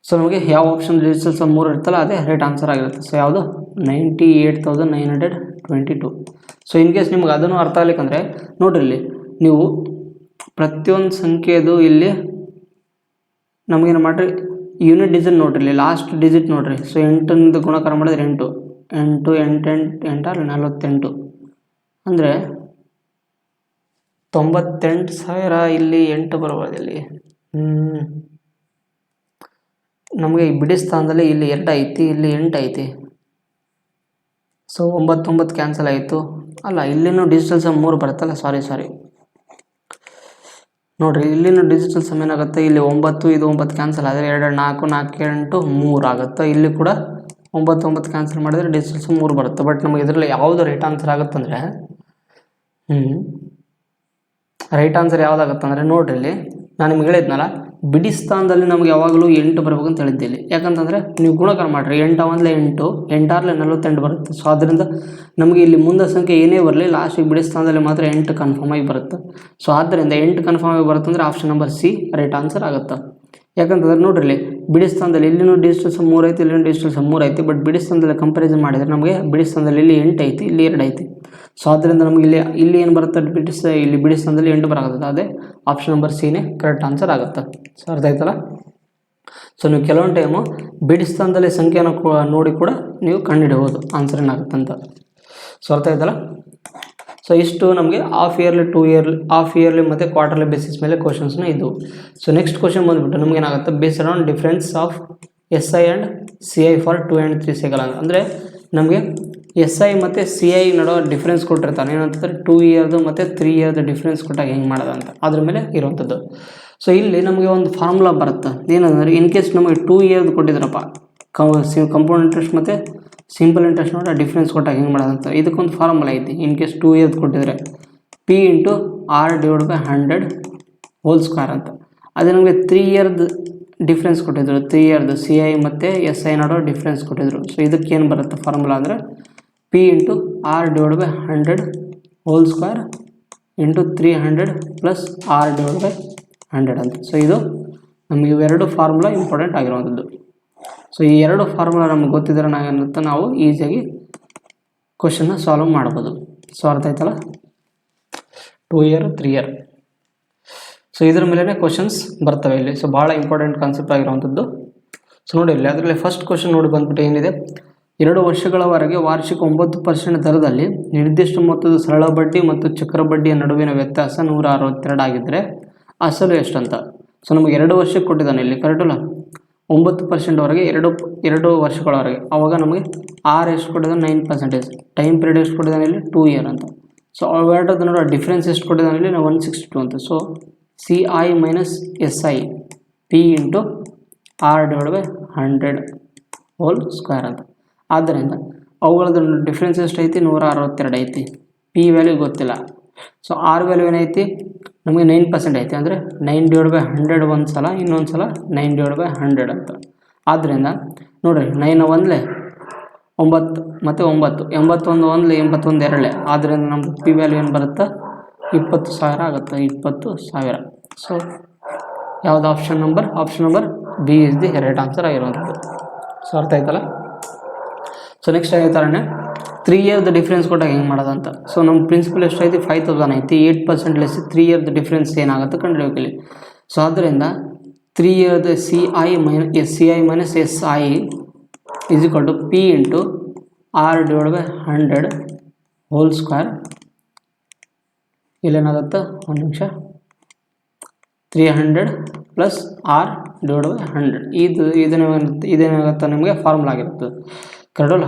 ಸೊ ನಮಗೆ ಯಾವ ಆಪ್ಷನ್ ಡಿಜಿಟಲ್ ಸಮ್ 3 ಇರ್ತಲ್ಲ ಅದೇ ರೈಟ್ ಆನ್ಸರ್ ಆಗಿರುತ್ತೆ. ಸೊ ಯಾವುದು 98,922. ಸೊ ಇನ್ ಕೇಸ್ ನಿಮ್ಗೆ ಅದನ್ನು ಅರ್ಥ ಆಗ್ಲಿಕ್ಕಂದರೆ ನೋಡ್ರಿ, ಇಲ್ಲಿ ನೀವು ಪ್ರತಿಯೊಂದು ಸಂಖ್ಯೆದು ಇಲ್ಲಿ ನಮಗೇನು ಮಾಡಿರಿ, ಯೂನಿಟ್ ಡಿಜಿಟ್ ನೋಡ್ರಿ, ಇಲ್ಲಿ ಲಾಸ್ಟ್ ಡಿಜಿಟ್ ನೋಡ್ರಿ. ಸೊ 8 ಗುಣಾಕಾರ ಮಾಡಿದ್ರೆ 8 8 8 8 48 ಅಂದರೆ 98,000. ಇಲ್ಲಿ 8 ಬರಬಹುದು. ಇಲ್ಲಿ ನಮಗೆ ಈ ಬಿಡಿ ಸ್ಥಾನದಲ್ಲಿ ಇಲ್ಲಿ 2 ಐತಿ, ಇಲ್ಲಿ 8 ಐತಿ. ಸೊ 9 ಕ್ಯಾನ್ಸಲ್ ಆಯಿತು ಅಲ್ಲ. ಇಲ್ಲಿನೂ ಡಿಜಿಟಲ್ ಸಮ್ 3 ಬರುತ್ತಲ್ಲ, ಸಾರಿ ನೋಡಿರಿ, ಇಲ್ಲಿನೂ ಡಿಜಿಟಲ್ ಸಮ್ ಏನಾಗುತ್ತೆ, ಇಲ್ಲಿ 9 ಇದು 9 ಕ್ಯಾನ್ಸಲ್ ಆದರೆ 2 4 4 8 3 ಆಗುತ್ತೆ. ಇಲ್ಲಿ ಕೂಡ 9 ಕ್ಯಾನ್ಸಲ್ ಮಾಡಿದರೆ ಡಿಜಿಟಲ್ ಸಮ್ 3 ಬರುತ್ತೆ. ಬಟ್ ನಮಗೆ ಇದರಲ್ಲಿ ಯಾವುದು ರೈಟ್ ಆನ್ಸರ್ ಆಗುತ್ತಂದರೆ ರೈಟ್ ಆನ್ಸರ್ ಯಾವುದಾಗುತ್ತಂದರೆ ನೋಡ್ರಿ, ಇಲ್ಲಿ ನಾನು ನಿಮ್ಗೆ ಹೇಳಿದ್ನಲ್ಲ, ಬಿಡಿ ಸ್ಥಾನದಲ್ಲಿ ನಮ್ಗೆ ಯಾವಾಗಲೂ 8 ಬರಬೇಕು ಅಂತ ಹೇಳಿದ್ದೆ ಇಲ್ಲಿ. ಯಾಕಂತಂದರೆ ನೀವು ಗುಣಾಕಾರ ಮಾಡಿರಿ, 8 1 8 8 6 48 ಬರುತ್ತೆ. ಸೊ ಅದರಿಂದ ನಮಗೆ ಇಲ್ಲಿ ಮುಂದೆ ಸಂಖ್ಯೆ ಏನೇ ಬರಲಿ ಲಾಸ್ಟಿಗೆ ಬಿಡಿ ಸ್ಥಾನದಲ್ಲಿ ಮಾತ್ರ 8 ಕನ್ಫರ್ಮ್ ಆಗಿ ಬರುತ್ತೆ. ಸೊ ಆದ್ದರಿಂದ 8 ಕನ್ಫರ್ಮ್ ಆಗಿ ಬರುತ್ತೆ ಅಂದರೆ option number C right answer ಆಗುತ್ತೆ. ಯಾಕಂತಂದ್ರೆ ನೋಡ್ರಿ, ಇಲ್ಲಿ ಬಿಡಿ ಸ್ಥಾನದಲ್ಲಿ ಇಲ್ಲಿನೂ ಡಿಜಿಟಲ್ ಸಮ್ 3 ಐತಿ, ಇಲ್ಲಿನೂ ಡಿಜಿಟಲ್ ಸಮ್ 3 ಐತಿ. ಬಟ್ ಬಿಡಿ ಸ್ಥಾನದಲ್ಲಿ ಕಂಪ್ಯಾರಿಸನ್ ಮಾಡಿದರೆ ನಮಗೆ ಬಿಡಿ ಸ್ಥಾನದಲ್ಲಿ ಇಲ್ಲಿ 8 ಐತಿ, ಇಲ್ಲಿ 2 ಐತಿ. ಸೊ ಆದ್ದರಿಂದ ನಮಗೆ ಇಲ್ಲಿ ಏನು ಬರುತ್ತೆ, ಇಲ್ಲಿ ಬಿಡಿ ಸ್ಥಾನದಲ್ಲಿ 8 ಬರಾಗುತ್ತೆ. ಅದೇ ಆಪ್ಷನ್ ನಂಬರ್ ಸಿನೇ ಕರೆಕ್ಟ್ ಆನ್ಸರ್ ಆಗುತ್ತೆ. ಸೊ ಅರ್ಥ ಆಯ್ತಲ್ಲ. ಸೊ ನೀವು ಕೆಲವೊಂದು ಟೈಮು ಬಿಡಿ ಸ್ಥಾನದಲ್ಲಿ ಸಂಖ್ಯೆಯನ್ನು ನೋಡಿ ಕೂಡ ನೀವು ಕಂಡುಹಿಡಬಹುದು ಆನ್ಸರ್ ಏನಾಗುತ್ತೆ ಅಂತ. ಸೊ ಅರ್ಥ ಆಯ್ತಲ್ಲ. ಸೊ ಇಷ್ಟು ನಮಗೆ ಹಾಫ್ ಇಯರ್ಲಿ ಮತ್ತು ಕ್ವಾರ್ಟರ್ಲಿ ಬೇಸಿಸ್ ಮೇಲೆ ಕ್ವಶನ್ಸ್ನ ಇದು. ಸೊ ನೆಕ್ಸ್ಟ್ ಕ್ವಶನ್ ಬಂದುಬಿಟ್ಟು ನಮ್ಗೆ ಏನಾಗುತ್ತೆ, based on difference of SI and CI for 2 and 3 cycle. ಅಂದರೆ ನಮಗೆ SI ಮತ್ತು CI ನಡುವ ಡಿಫ್ರೆನ್ಸ್ ಕೊಟ್ಟಿರ್ತಾನೆ. ಏನಂತಂದರೆ 2 ಇಯರ್ದು ಮತ್ತು 3 ಇಯರ್ದು ಡಿಫ್ರೆನ್ಸ್ ಕೊಟ್ಟಾಗ ಹೆಂಗೆ ಮಾಡೋದು ಅಂತ ಅದ್ರ ಮೇಲೆ ಇರುವಂಥದ್ದು. ಸೊ ಇಲ್ಲಿ ನಮಗೆ ಒಂದು ಫಾರ್ಮುಲಾ ಬರುತ್ತೆ. ಏನಂದರೆ ಇನ್ ಕೇಸ್ ನಮಗೆ 2 ಇಯರ್ದು ಕೊಟ್ಟಿದ್ರಪ್ಪ, ಕಂಪೌಂಡ್ ಇಂಟ್ರೆಸ್ಟ್ ಮತ್ತು ಸಿಂಪಲ್ ಇಂಟ್ರೆಸ್ಟ್ ನೋಡಿ ಡಿಫ್ರೆನ್ಸ್ ಕೊಟ್ಟಾಗ ಹೆಂಗೆ ಮಾಡೋದಂತ ಇದಕ್ಕೊಂದು ಫಾರ್ಮುಲಾ ಐತಿ. ಇನ್ ಕೇಸ್ 2 ಇಯರ್ದು ಕೊಟ್ಟಿದ್ರೆ P × R/100 ಹೋಲ್ ಸ್ಕ್ವೇರ್ ಅಂತ. ಅದೇ ನಮಗೆ 3 ಇಯರ್ದು ಡಿಫ್ರೆನ್ಸ್ ಕೊಟ್ಟಿದ್ರು, 3 ಇಯರ್ದು CI ಮತ್ತು SI ನಡುವ ಡಿಫ್ರೆನ್ಸ್ ಕೊಟ್ಟಿದ್ರು. ಸೊ ಇದಕ್ಕೆ ಏನು ಬರುತ್ತೆ ಫಾರ್ಮುಲಾ ಅಂದರೆ P × R/100 whole square into 300 plus R/100 ಅಂತ. ಸೊ ಇದು ನಮಗೆ ಇವೆರಡು ಫಾರ್ಮುಲಾ ಇಂಪಾರ್ಟೆಂಟ್ ಆಗಿರುವಂಥದ್ದು. ಸೊ ಈ ಎರಡು ಫಾರ್ಮುಲಾ ನಮಗೆ ಗೊತ್ತಿದ್ರೆ ನಾವೇನಂತ ನಾವು ಈಸಿಯಾಗಿ ಕ್ವಶನ್ನ ಸಾಲ್ವ್ ಮಾಡ್ಬೋದು. ಸೊ ಅರ್ಥ ಆಯ್ತಲ್ಲ. 2 ಇಯರ್ 3 ಇಯರ್. ಸೊ ಇದ್ರ ಮೇಲೇ ಕ್ವಶನ್ಸ್ ಬರ್ತವೆ ಇಲ್ಲಿ. ಸೊ ಭಾಳ ಇಂಪಾರ್ಟೆಂಟ್ ಕಾನ್ಸೆಪ್ಟ್ ಆಗಿರುವಂಥದ್ದು. ಸೊ ನೋಡಿ ಇಲ್ಲಿ ಅದರಲ್ಲಿ ಫಸ್ಟ್ ಕ್ವಶನ್ ನೋಡಿ ಬಂದ್ಬಿಟ್ಟು ಏನಿದೆ, 2 ವರ್ಷಗಳವರೆಗೆ ವಾರ್ಷಿಕ 9% ದರದಲ್ಲಿ ನಿರ್ದಿಷ್ಟ ಮೊತ್ತದ ಸರಳ ಬಡ್ಡಿ ಮತ್ತು ಚಕ್ರ ಬಡ್ಡಿಯ ನಡುವಿನ ವ್ಯತ್ಯಾಸ 162 ಆಗಿದ್ದರೆ ಅಸಲು ಎಷ್ಟಂತ. ಸೊ ನಮಗೆ 2 ವರ್ಷಕ್ಕೆ ಕೊಟ್ಟಿದ್ದಾನೆ ಇಲ್ಲಿ, ಕರೆಕ್ಟಲ್ಲ. 9%ವರೆಗೆ 2 ವರ್ಷಗಳವರೆಗೆ. ಆವಾಗ ನಮಗೆ ಆರ್ ಎಷ್ಟು ಕೊಟ್ಟಿದ್ದಾನೆ 9%. ಟೈಮ್ ಪೀರಿಯಡ್ ಎಷ್ಟು ಕೊಟ್ಟಿದ್ದಾನೆ ಇಲ್ಲಿ 2 ಇಯರ್ ಅಂತ. ಸೊ ಅವೆರಡದ ನೋಡೋ ಡಿಫ್ರೆನ್ಸ್ ಎಷ್ಟು ಕೊಟ್ಟಿದ್ದಾನೆ ಇಲ್ಲಿ 162 ಅಂತ. So CI minus SI P × R/100 whole square ಅಂತ. ಆದ್ದರಿಂದ ಅವುಗಳದ್ದು ಡಿಫ್ರೆನ್ಸ್ ಎಷ್ಟೈತಿ 162 ಐತಿ. P ವ್ಯಾಲ್ಯೂ ಗೊತ್ತಿಲ್ಲ. ಸೊ R ವ್ಯಾಲ್ಯೂ ಏನೈತಿ ನಮಗೆ 9% ಐತಿ. ಅಂದರೆ 9/100 ಒಂದು ಸಲ, ಇನ್ನೊಂದು ಸಲ 9/100 ಅಂತ. ಆದ್ದರಿಂದ ನೋಡಿರಿ 9 1 9 ಮತ್ತು 9 81 1 81 2. ಆದ್ದರಿಂದ ನಮ್ಗೆ P ವ್ಯಾಲ್ಯೂ ಏನು ಬರುತ್ತೆ 20,000 ಆಗುತ್ತೆ. 20,000. ಸೊ ಯಾವುದು option number B is the right answer ಆಗಿರುವಂಥದ್ದು. ಸೊ ಅರ್ಥ ಆಯ್ತಲ್ಲ. ಸೊ ನೆಕ್ಸ್ಟ್ ಅದೇ ಥರನೇ 3 ಇಯರ್ದು ಡಿಫ್ರೆನ್ಸ್ ಕೊಟ್ಟಾಗ ಹೆಂಗೆ ಮಾಡೋದಂತ. ಸೊ ನಮ್ಮ ಪ್ರಿನ್ಸಿಪಲ್ ಎಷ್ಟೈತಿ 5,000 ಐತಿ. 8% ಲೆಸ್ 3 ಇಯರ್ದು ಡಿಫ್ರೆನ್ಸ್ ಏನಾಗುತ್ತೆ ಕಂಡುಹಿಡಿಯೋಕಿಲ್ಲಿ. ಸೊ ಆದ್ದರಿಂದ 3 ಇಯರ್ದು CI minus SI is equal to P × R/100 whole square. ಇಲ್ಲೇನಾಗುತ್ತೆ ಒಂದು ನಿಮಿಷ 300 ಪ್ಲಸ್ R/100. ಇದೇನಾಗುತ್ತೆ ನಿಮಗೆ ಫಾರ್ಮುಲಾ ಆಗಿರುತ್ತೆ, ಕರೆಕ್ಟಲ್ಲ.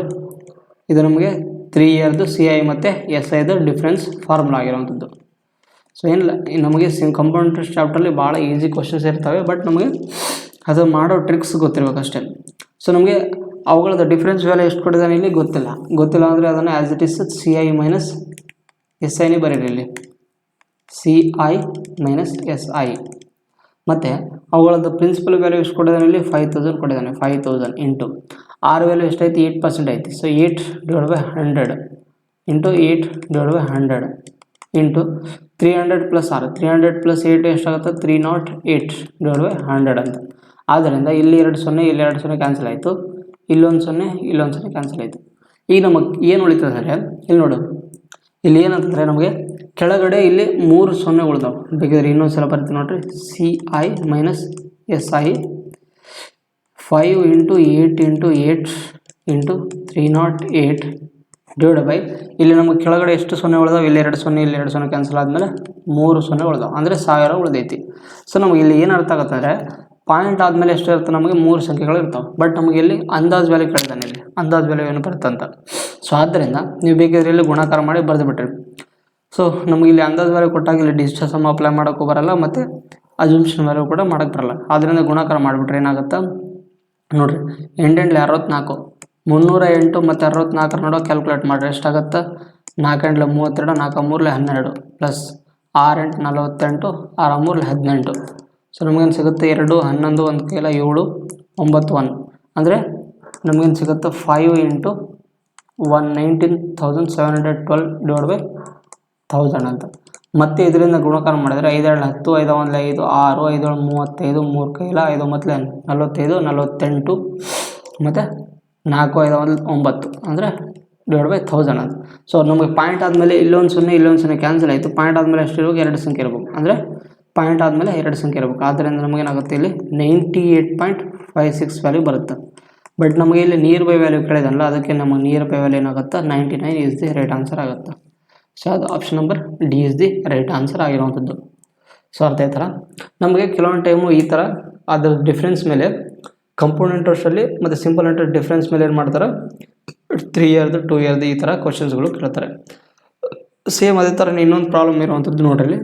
ಇದು ನಮಗೆ 3 ಇಯರ್ದು CI ಮತ್ತು SIದು ಡಿಫ್ರೆನ್ಸ್ ಫಾರ್ಮುಲಾ ಆಗಿರುವಂಥದ್ದು. ಸೊ ಏನಿಲ್ಲ, ನಮಗೆ ಕಂಪೌಂಡ್ ಇಂಟ್ರೆಸ್ಟ್ ಚಾಪ್ಟರ್ಲಿ ಭಾಳ ಈಸಿ ಕ್ವಶನ್ಸ್ ಇರ್ತವೆ. ಬಟ್ ನಮಗೆ ಅದು ಮಾಡೋ ಟ್ರಿಕ್ಸ್ ಗೊತ್ತಿರಬೇಕಷ್ಟೇ. ಸೊ ನಮಗೆ ಅವುಗಳದ್ದು ಡಿಫ್ರೆನ್ಸ್ ವ್ಯಾಲ್ಯೂ ಎಷ್ಟು ಕೊಟ್ಟಿದ್ದಾನೆ ಇಲ್ಲಿ ಗೊತ್ತಿಲ್ಲ ಅಂದರೆ ಅದನ್ನು as it is CI minus SIನೇ ಬರೀರಿ ಇಲ್ಲಿ. CI ಮೈನಸ್ SI ಮತ್ತು ಅವುಗಳದ್ದು ಪ್ರಿನ್ಸಿಪಲ್ ವ್ಯಾಲ್ಯೂ ಎಷ್ಟು ಕೊಟ್ಟಿದ್ದಾನೆ ಇಲ್ಲಿ 5,000 ಕೊಟ್ಟಿದ್ದಾನೆ. 5,000 ಇಂಟು ಆರ್ ವ್ಯಾಲ್ಯೂ ಎಷ್ಟೈತಿ 8% ಐತಿ. So 8/100 into 8/100 into 300 plus R 300 plus 8 ಎಷ್ಟಾಗುತ್ತೆ 308/100 ಅಂತ. ಆದ್ದರಿಂದ ಇಲ್ಲಿ 2 0 ಇಲ್ಲಿ 2 0 ಕ್ಯಾನ್ಸಲ್ ಆಯಿತು, ಇಲ್ಲೊಂದು 0 ಇಲ್ಲೊಂದು 0 ಕ್ಯಾನ್ಸಲ್ ಆಯಿತು. ಈಗ ನಮಗೆ ಏನು ಉಳಿತಂದರೆ ಇಲ್ಲಿ ನೋಡು, ಇಲ್ಲಿ ಏನಂತಂದರೆ ನಮಗೆ ಕೆಳಗಡೆ ಇಲ್ಲಿ 3 0 ಉಳಿದಾವೆ. ಬೇಕಿದ್ರೆ ಇನ್ನೊಂದು ಸಲ ಬರ್ತೀನಿ ನೋಡಿರಿ. CI minus SI 5 into 8 into 8 into 308 divide by ಇಲ್ಲಿ ನಮಗೆ ಕೆಳಗಡೆ ಎಷ್ಟು 0 ಉಳಿದಾವೆ, ಇಲ್ಲಿ 2 0 ಇಲ್ಲಿ 2 0 ಕ್ಯಾನ್ಸಲ್ ಆದಮೇಲೆ 3 0 ಉಳಿದಾವೆ, ಅಂದರೆ 1000 ಉಳಿದೈತಿ. ಸೊ ನಮಗೆ ಇಲ್ಲಿ ಏನು ಅರ್ಥ ಆಗುತ್ತೆ ಅಂದರೆ ಪಾಯಿಂಟ್ ಆದಮೇಲೆ ಎಷ್ಟು ಇರುತ್ತೆ, ನಮಗೆ 3 ಸಂಖ್ಯೆಗಳು ಇರ್ತಾವೆ. ಬಟ್ ನಮಗೆ ಇಲ್ಲಿ ಅಂದಾಜು ವ್ಯಾಲ್ಯೂ ಕೇಳಿದಾನೆ, ಇಲ್ಲಿ ಅಂದಾಜು ವ್ಯಾಲ್ಯೂ ಏನು ಬರುತ್ತೆ ಅಂತ. ಸೊ ಆದ್ದರಿಂದ ನೀವು ಬೇಕಿದ್ರೆ ಇಲ್ಲಿ ಗುಣಾಕಾರ ಮಾಡಿ ಬರೆದು ಬಿಟ್ರಿ. ಸೊ ನಮಗೆ ಇಲ್ಲಿ ಅಂದಾಜು ವ್ಯಾಲ್ಯೂ ಕೊಟ್ಟಾಗ ಇಲ್ಲಿ ಡಿಜಿಟಲ್ ಸಮ್ ಅಪ್ಲೈ ಮಾಡೋಕ್ಕೂ ಬರಲ್ಲ, ಮತ್ತು ಅಜಂಪ್ಷನ್ ವ್ಯಾಲ್ಯೂ ಕೂಡ ಮಾಡೋಕ್ಕೆ ಬರಲ್ಲ. ಆದ್ದರಿಂದ ಗುಣಾಕಾರ ಮಾಡಿಬಿಟ್ರೆ ಏನಾಗುತ್ತೆ ನೋಡಿರಿ. 8 8 64 308 ಮತ್ತು 64 ನೋಡೋ ಕ್ಯಾಲ್ಕುಲೇಟ್ ಮಾಡಿರಿ ಎಷ್ಟಾಗುತ್ತೆ. 4 8 32 4 3 12 ಪ್ಲಸ್ 6 8 48 6 3 18. ಸೊ ನಮಗೇನು ಸಿಗುತ್ತೆ 2 11 1 ಕೈಲ 7 9 1 ಅಂದರೆ ನಮಗೇನು ಸಿಗುತ್ತೆ 5 ಇಂಟು 119,712 ಡಿವೈಡ್ ಬೈ 1000 ಅಂತ. ಮತ್ತು ಇದರಿಂದ ಗುಣಾಕಾರ ಮಾಡಿದರೆ 5 2 10 5 1 5 6 5 7 35 3 ಕೈಲ 5 9 45 48 ಮತ್ತು 4 5 1 9 ಅಂದರೆ ಡಿವೈಡ್ ಬೈ 1000 ಅಂತ. ಸೊ ನಮಗೆ ಪಾಯಿಂಟ್ ಆದಮೇಲೆ ಇಲ್ಲೊಂದು 0 ಇಲ್ಲೊಂದು 0 ಕ್ಯಾನ್ಸಲ್ ಆಯಿತು. ಪಾಯಿಂಟ್ ಆದಮೇಲೆ ಎಷ್ಟು ಇರಬೇಕು, 2 ಸಂಖ್ಯೆ ಇರಬೇಕು. ಅಂದರೆ ಪಾಯಿಂಟ್ ಆದಮೇಲೆ 2 ಸಂಖ್ಯೆ ಇರಬೇಕು. ಆದ್ದರಿಂದ ನಮಗೇನಾಗುತ್ತೆ ಇಲ್ಲಿ 98.56 ವ್ಯಾಲ್ಯೂ ಬರುತ್ತೆ. ಬಟ್ ನಮಗೆ ಇಲ್ಲಿ ನಿಯರ್ ಬೈ ವ್ಯಾಲ್ಯೂ ಕೇಳಿದಲ್ಲ, ಅದಕ್ಕೆ ನಮಗೆ ನಿಯರ್ ಬೈ ವ್ಯಾಲ್ಯೂ ಏನಾಗುತ್ತೆ 99 ಈಸ್ ದಿ ರೈಟ್ ಆನ್ಸರ್ ಆಗುತ್ತೆ. ಸೊ ಅದು option number D is the right answer ಆಗಿರುವಂಥದ್ದು. ಸೊ ಅರ್ಥ ಆಯ್ತಲ್ಲ. ನಮಗೆ ಕೆಲವೊಂದು ಟೈಮು ಈ ಥರ ಅದರ ಡಿಫ್ರೆನ್ಸ್ ಮೇಲೆ ಕಂಪೌಂಡ್ ಇಂಟ್ರೆಸ್ಟಲ್ಲಿ ಮತ್ತು ಸಿಂಪಲ್ ಇಂಟ್ರೆಸ್ಟ್ ಡಿಫ್ರೆನ್ಸ್ ಮೇಲೆ ಏನು ಮಾಡ್ತಾರೆ 3 ಇಯರ್ದು 2 ಇಯರ್ದು ಈ ಥರ ಕ್ವಶನ್ಸ್ಗಳು ಕೇಳ್ತಾರೆ. ಸೇಮ್ ಅದೇ ಥರ ಇನ್ನೊಂದು ಪ್ರಾಬ್ಲಮ್ ಇರುವಂಥದ್ದು ನೋಡ್ರಿ.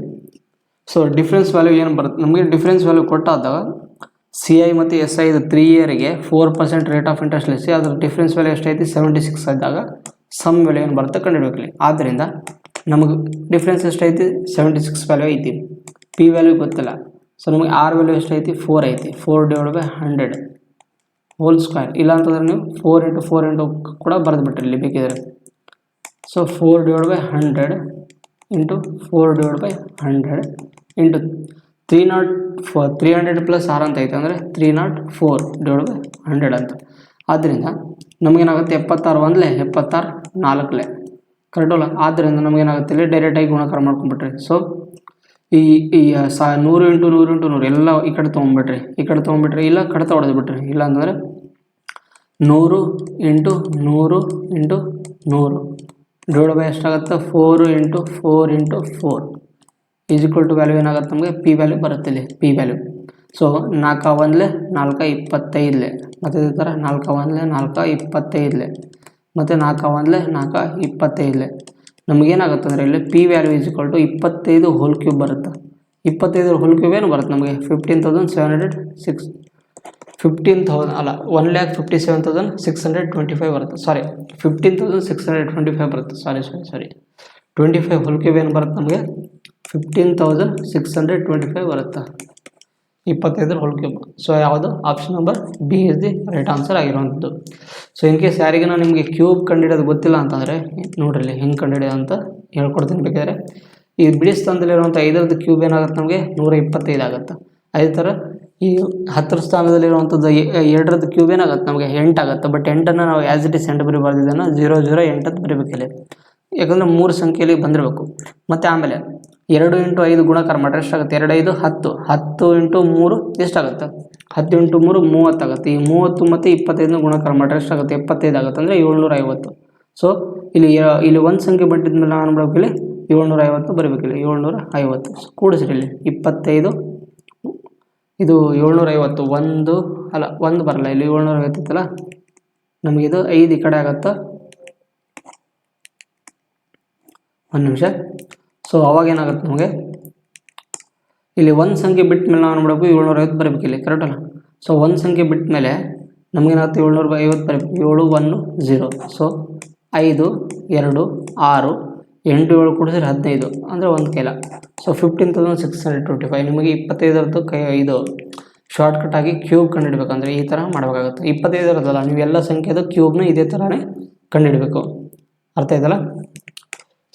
ಸೊ ಡಿಫ್ರೆನ್ಸ್ ವ್ಯಾಲ್ಯೂ ಏನು ಬರುತ್ತೆ, ನಮಗೆ ಡಿಫ್ರೆನ್ಸ್ ವ್ಯಾಲ್ಯೂ ಕೊಟ್ಟಾದಾಗ CI ಮತ್ತು SI ಇದು 3 ಇಯರಿಗೆ 4% ರೇಟ್ ಆಫ್ ಇಂಟ್ರೆಸ್ಟ್ ಲೆಸಿ, ಅದರ ಡಿಫ್ರೆನ್ಸ್ ವ್ಯಾಲ್ಯೂ ಎಷ್ಟೈತಿ 76 ಆದಾಗ ಸಮ್ ವ್ಯಾಲ್ಯೂ ಏನು ಬರುತ್ತೆ ಕಂಡುಹಿಡಬೇಕಲ್ಲಿ. ಆದ್ದರಿಂದ ನಮಗೆ ಡಿಫ್ರೆನ್ಸ್ ಎಷ್ಟೈತಿ 76 ವ್ಯಾಲ್ಯೂ ಐತಿ, P ವ್ಯಾಲ್ಯೂ ಗೊತ್ತಿಲ್ಲ. ಸೊ ನಮಗೆ R ವ್ಯಾಲ್ಯೂ ಎಷ್ಟೈತಿ 4 ಐತಿ. 4 ಡಿವೈಡ್ ಬೈ 100 ಹೋಲ್ ಸ್ಕ್ವೇರ್. ಇಲ್ಲ ಅಂತಂದ್ರೆ ನೀವು 4 ಇಂಟು 4 ಇಂಟು ಕೂಡ ಬರೆದು ಬಿಟ್ರಿ ಇಲ್ಲಿ ಬೇಕಿದ್ರೆ. So 4 divide by 100 into 4 divide by 100 into 300 plus R ಅಂತ ಐತೆ ಅಂದರೆ 304 ಡಿವೈಡ್ ಬೈ 100 ಅಂತ. ಆದ್ದರಿಂದ ನಮಗೇನಾಗುತ್ತೆ 76 1 76 4 ಕರೆಕ್ಟಲ್ಲ. ಆದ್ದರಿಂದ ನಮಗೇನಾಗುತ್ತೆ ಇಲ್ಲಿ ಡೈರೆಕ್ಟಾಗಿ ಗುಣಾಕಾರ ಮಾಡ್ಕೊಂಡ್ಬಿಟ್ರಿ. ಸೊ ಈ 100 ಇಂಟು 100 ಇಂಟು 100 ಎಲ್ಲ ಈ ಕಡೆ ತೊಗೊಂಡ್ಬಿಟ್ರಿ, ಈ ಕಡೆ ತೊಗೊಂಡ್ಬಿಟ್ರಿ, ಇಲ್ಲ ಕಡಿತ ಹೊಡೆದ್ಬಿಟ್ರಿ. ಇಲ್ಲ ಅಂತಂದರೆ 100 ಇಂಟು 100 ಇಂಟು 100 ಡಿವೈಡ್ ಬೈ ಎಷ್ಟಾಗುತ್ತೆ 4 into 4 into 4 is equal to value ಏನಾಗುತ್ತೆ ನಮಗೆ P ವ್ಯಾಲ್ಯೂ ಬರುತ್ತೆ ಇಲ್ಲಿ P ವ್ಯಾಲ್ಯೂ. ಸೊ 4 1 4 25 ಮತ್ತು ಇದೇ ಥರ 4 1 4 25 ಮತ್ತು 4 1 4 25 ನಮಗೇನಾಗುತ್ತೆ ಅಂದರೆ ಇಲ್ಲಿ P value is equal to 25 whole cube ಬರುತ್ತೆ. 25 ಹೋಲ್ ಕ್ಯೂಬ್ ಏನು ಬರುತ್ತೆ ನಮಗೆ 15,706 15,000 ಅಲ್ಲ 1,57,625 ಬರುತ್ತೆ. ಸಾರಿ 15,625 ಬರುತ್ತೆ. ಸಾರಿ 25 ಹೋಲ್ ಕ್ಯೂಬ್ ಏನು ಬರುತ್ತೆ ನಮಗೆ 15,625 ಬರುತ್ತೆ 25 ಹೋಲ್ ಕ್ಯೂಬ್. ಸೊ ಯಾವುದು option number B is the right answer ಆಗಿರುವಂಥದ್ದು. ಸೊ ಇನ್ ಕೇಸ್ ಯಾರಿಗಿನ ನಿಮಗೆ ಕ್ಯೂಬ್ ಕಂಡುಹಿಡಿಯೋದು ಗೊತ್ತಿಲ್ಲ ಅಂತಂದರೆ ನೋಡ್ರಿ ಹೆಂಗೆ ಕಂಡುಹಿಡಿಯೋದು ಅಂತ ಹೇಳ್ಕೊಡ್ತೀನಿ ಬೇಕಾದರೆ. ಈ ಬಿಡಿ ಸ್ಥಾನದಲ್ಲಿರುವಂಥ 5ರದ್ದು ಕ್ಯೂಬ್ ಏನಾಗುತ್ತೆ ನಮಗೆ 125 ಆಗುತ್ತೆ. ಅದೇ ಥರ ಈ 10ರ ಸ್ಥಾನದಲ್ಲಿರುವಂಥದ್ದು 2ರದ್ದು ಕ್ಯೂಬ್ ಏನಾಗುತ್ತೆ ನಮಗೆ 8 ಆಗುತ್ತೆ. ಬಟ್ 8ಅನ್ನು ನಾವು ಆ್ಯಸ್ ಇಟ್ ಇಸ್ 8 ಬರೀಬಾರ್ದಿದ್ದನ್ನು 0 0 8 ಅಂತ ಬರೀಬೇಕಿಲ್ಲ, ಯಾಕಂದರೆ 3 ಸಂಖ್ಯೆಯಲ್ಲಿ ಬಂದಿರಬೇಕು. ಮತ್ತು ಆಮೇಲೆ 2 ಇಂಟು 5 ಗುಣಾಕಾರ ಮಾಡಿದ್ರೆ ಎಷ್ಟಾಗುತ್ತೆ 2 5 10 10 ಇಂಟು 3 ಎಷ್ಟಾಗುತ್ತೆ 10 ಇಂಟು 3 30 ಆಗುತ್ತೆ. ಈ 30 ಮತ್ತು 25 ಗುಣಾಕಾರ ಮಾಡಿದ್ರೆ ಎಷ್ಟಾಗುತ್ತೆ 75 ಆಗುತ್ತೆ, ಅಂದರೆ 750. ಸೊ ಇಲ್ಲಿ ಒಂದು ಸಂಖ್ಯೆ ಬಂದಿದ್ಮೇಲೆ ನಾನು ಮಾಡ್ಬೇಕು ಇಲ್ಲಿ 750 ಬರೀಬೇಕಿಲ್ಲ 750. ಸೊ ಕೂಡಿಸ್ರಿ ಇಲ್ಲಿ 25 ಇದು 750 ಒಂದು ಬರಲ್ಲ ಇಲ್ಲಿ 750 ಇತ್ತಲ್ಲ ನಮಗಿದು 5 ಈ ಕಡೆ ಆಗುತ್ತೆ. ಒಂದು ನಿಮಿಷ. ಸೊ ಅವಾಗ ಏನಾಗುತ್ತೆ ನಮಗೆ ಇಲ್ಲಿ ಒಂದು ಸಂಖ್ಯೆ ಬಿಟ್ಟ ಮೇಲೆ ನಾವು ಮಾಡಬೇಕು 750 ಬರಬೇಕು ಇಲ್ಲಿ ಕರೆಕ್ಟಲ್ಲ. ಸೊ ಒಂದು ಸಂಖ್ಯೆ ಬಿಟ್ಟ ಮೇಲೆ ನಮಗೇನಾಗುತ್ತೆ 750 ಬರಬೇಕು 7 1 0. ಸೊ 5 2 6 8 7 ಕೂಡಿಸಿದ್ರೆ 15 ಅಂದರೆ ಒಂದು ಕೈಲ. ಸೊ 15,625 ನಿಮಗೆ 25ರದ್ದು ಇದು ಶಾರ್ಟ್ಕಟ್ ಆಗಿ ಕ್ಯೂಬ್ ಕಂಡುಹಿಡಬೇಕಂದ್ರೆ ಈ ಥರ ಮಾಡಬೇಕಾಗುತ್ತೆ. 25 ಇರೋದಲ್ಲ, ನೀವು ಎಲ್ಲ ಸಂಖ್ಯೆದು ಕ್ಯೂಬ್ನ ಇದೇ ಥರನೇ ಕಂಡುಹಿಡಬೇಕು. ಅರ್ಥ ಆಯ್ತಲ್ಲ?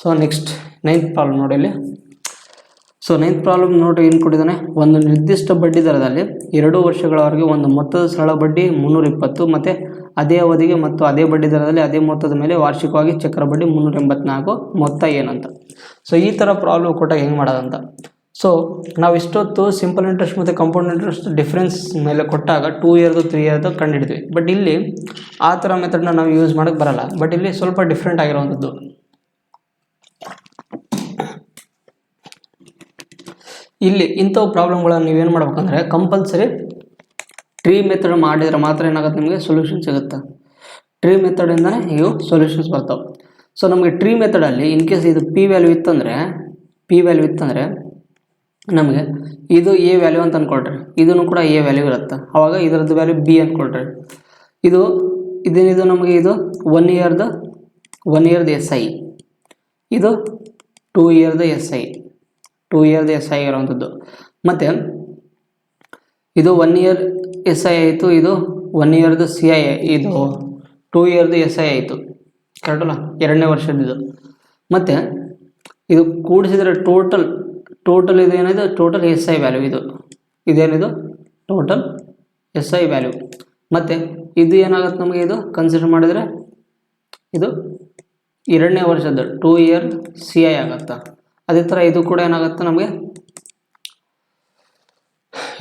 ಸೊ ನೆಕ್ಸ್ಟ್ 9th ಪ್ರಾಬ್ಲಮ್ ನೋಡಿ ಇಲ್ಲಿ. ಸೊ 9th ಪ್ರಾಬ್ಲಮ್ ನೋಡಿ ಏನು ಕೊಟ್ಟಿದ್ದಾನೆ, ಒಂದು ನಿರ್ದಿಷ್ಟ ಬಡ್ಡಿ ದರದಲ್ಲಿ 2 ವರ್ಷಗಳವರೆಗೆ ಒಂದು ಮೊತ್ತದ ಸರಳ ಬಡ್ಡಿ 320 ಮತ್ತು ಅದೇ ಅವಧಿಗೆ ಮತ್ತು ಅದೇ ಬಡ್ಡಿ ದರದಲ್ಲಿ ಅದೇ ಮೊತ್ತದ ಮೇಲೆ ವಾರ್ಷಿಕವಾಗಿ ಚಕ್ರ ಬಡ್ಡಿ 384 ಮೊತ್ತ ಏನಂತ. ಸೊ ಈ ಥರ ಪ್ರಾಬ್ಲಮ್ ಕೊಟ್ಟಾಗ ಹೆಂಗೆ ಮಾಡೋದಂತ. ಸೊ ನಾವು ಇಷ್ಟೊತ್ತು ಸಿಂಪಲ್ ಇಂಟ್ರೆಸ್ಟ್ ಮತ್ತು ಕಾಂಪೌಂಡ್ ಇಂಟ್ರೆಸ್ಟ್ ಡಿಫ್ರೆನ್ಸ್ ಮೇಲೆ ಕೊಟ್ಟಾಗ 2 ಇಯರ್ದು 3 ಇಯರ್ದು ಕಂಡುಹಿಡಿದ್ವಿ. ಬಟ್ ಇಲ್ಲಿ ಆ ಥರ ಮೆಥಡ್ನ ನಾವು ಯೂಸ್ ಮಾಡೋಕ್ಕೆ ಬರಲ್ಲ. ಬಟ್ ಇಲ್ಲಿ ಸ್ವಲ್ಪ ಡಿಫ್ರೆಂಟ್ ಆಗಿರುವಂಥದ್ದು. ಇಲ್ಲಿ ಇಂಥವು ಪ್ರಾಬ್ಲಮ್ಗಳನ್ನು ನೀವೇನು ಮಾಡ್ಬೇಕಂದ್ರೆ ಕಂಪಲ್ಸರಿ ಟ್ರೀ ಮೆಥಡ್ ಮಾಡಿದರೆ ಮಾತ್ರ ಏನಾಗುತ್ತೆ, ನಿಮಗೆ ಸೊಲ್ಯೂಷನ್ ಸಿಗುತ್ತೆ. ಟ್ರೀ ಮೆಥಡಿಂದನೇ ಇವು ಸೊಲ್ಯೂಷನ್ಸ್ ಬರ್ತಾವೆ. ಸೊ ನಮಗೆ ಟ್ರೀ ಮೆಥಡಲ್ಲಿ ಇನ್ ಕೇಸ್ ಇದು ಪಿ ವ್ಯಾಲ್ಯೂ ಇತ್ತಂದರೆ ನಮಗೆ ಇದು ಎ ವ್ಯಾಲ್ಯೂ ಅಂತ ಅಂದ್ಕೊಳ್ರಿ, ಇದನ್ನು ಕೂಡ ಎ ವ್ಯಾಲ್ಯೂ ಇರುತ್ತೆ. ಆವಾಗ ಇದರದ್ದು ವ್ಯಾಲ್ಯೂ ಬಿ ಅಂದ್ಕೊಳ್ರಿ. ಇದೇನಿದು ನಮಗೆ ಇದು 1 ಇಯರ್ದು ಎಸ್ ಐ, ಇದು 2 ಇಯರ್ದು ಎಸ್ ಐ ಇರೋವಂಥದ್ದು. ಮತ್ತು ಇದು 1 ಇಯರ್ ಎಸ್ ಐ ಆಯಿತು, ಇದು 1 ಇಯರ್ದು ಸಿ ಐ, ಇದು 2 ಇಯರ್ದು ಎಸ್ ಐ ಆಯಿತು. ಕರೆಕ್ಟಲ್ಲ, 2ನೇ ವರ್ಷದ್ದು. ಮತ್ತು ಇದು ಕೂಡಿಸಿದರೆ ಟೋಟಲ್ ಇದು ಏನಿದೆ, ಟೋಟಲ್ ಎಸ್ ಐ ವ್ಯಾಲ್ಯೂ, ಇದೇನಿದು ಟೋಟಲ್ ಎಸ್ ಐ ವ್ಯಾಲ್ಯೂ. ಮತ್ತು ಇದು ಏನಾಗುತ್ತೆ ನಮಗೆ, ಇದು ಕನ್ಸಿಡರ್ ಮಾಡಿದರೆ ಇದು 2ನೇ ವರ್ಷದ್ದು 2 ಇಯರ್ ಸಿ ಐ ಆಗುತ್ತೆ. ಅದೇ ಥರ ಇದು ಕೂಡ ಏನಾಗುತ್ತೆ ನಮಗೆ,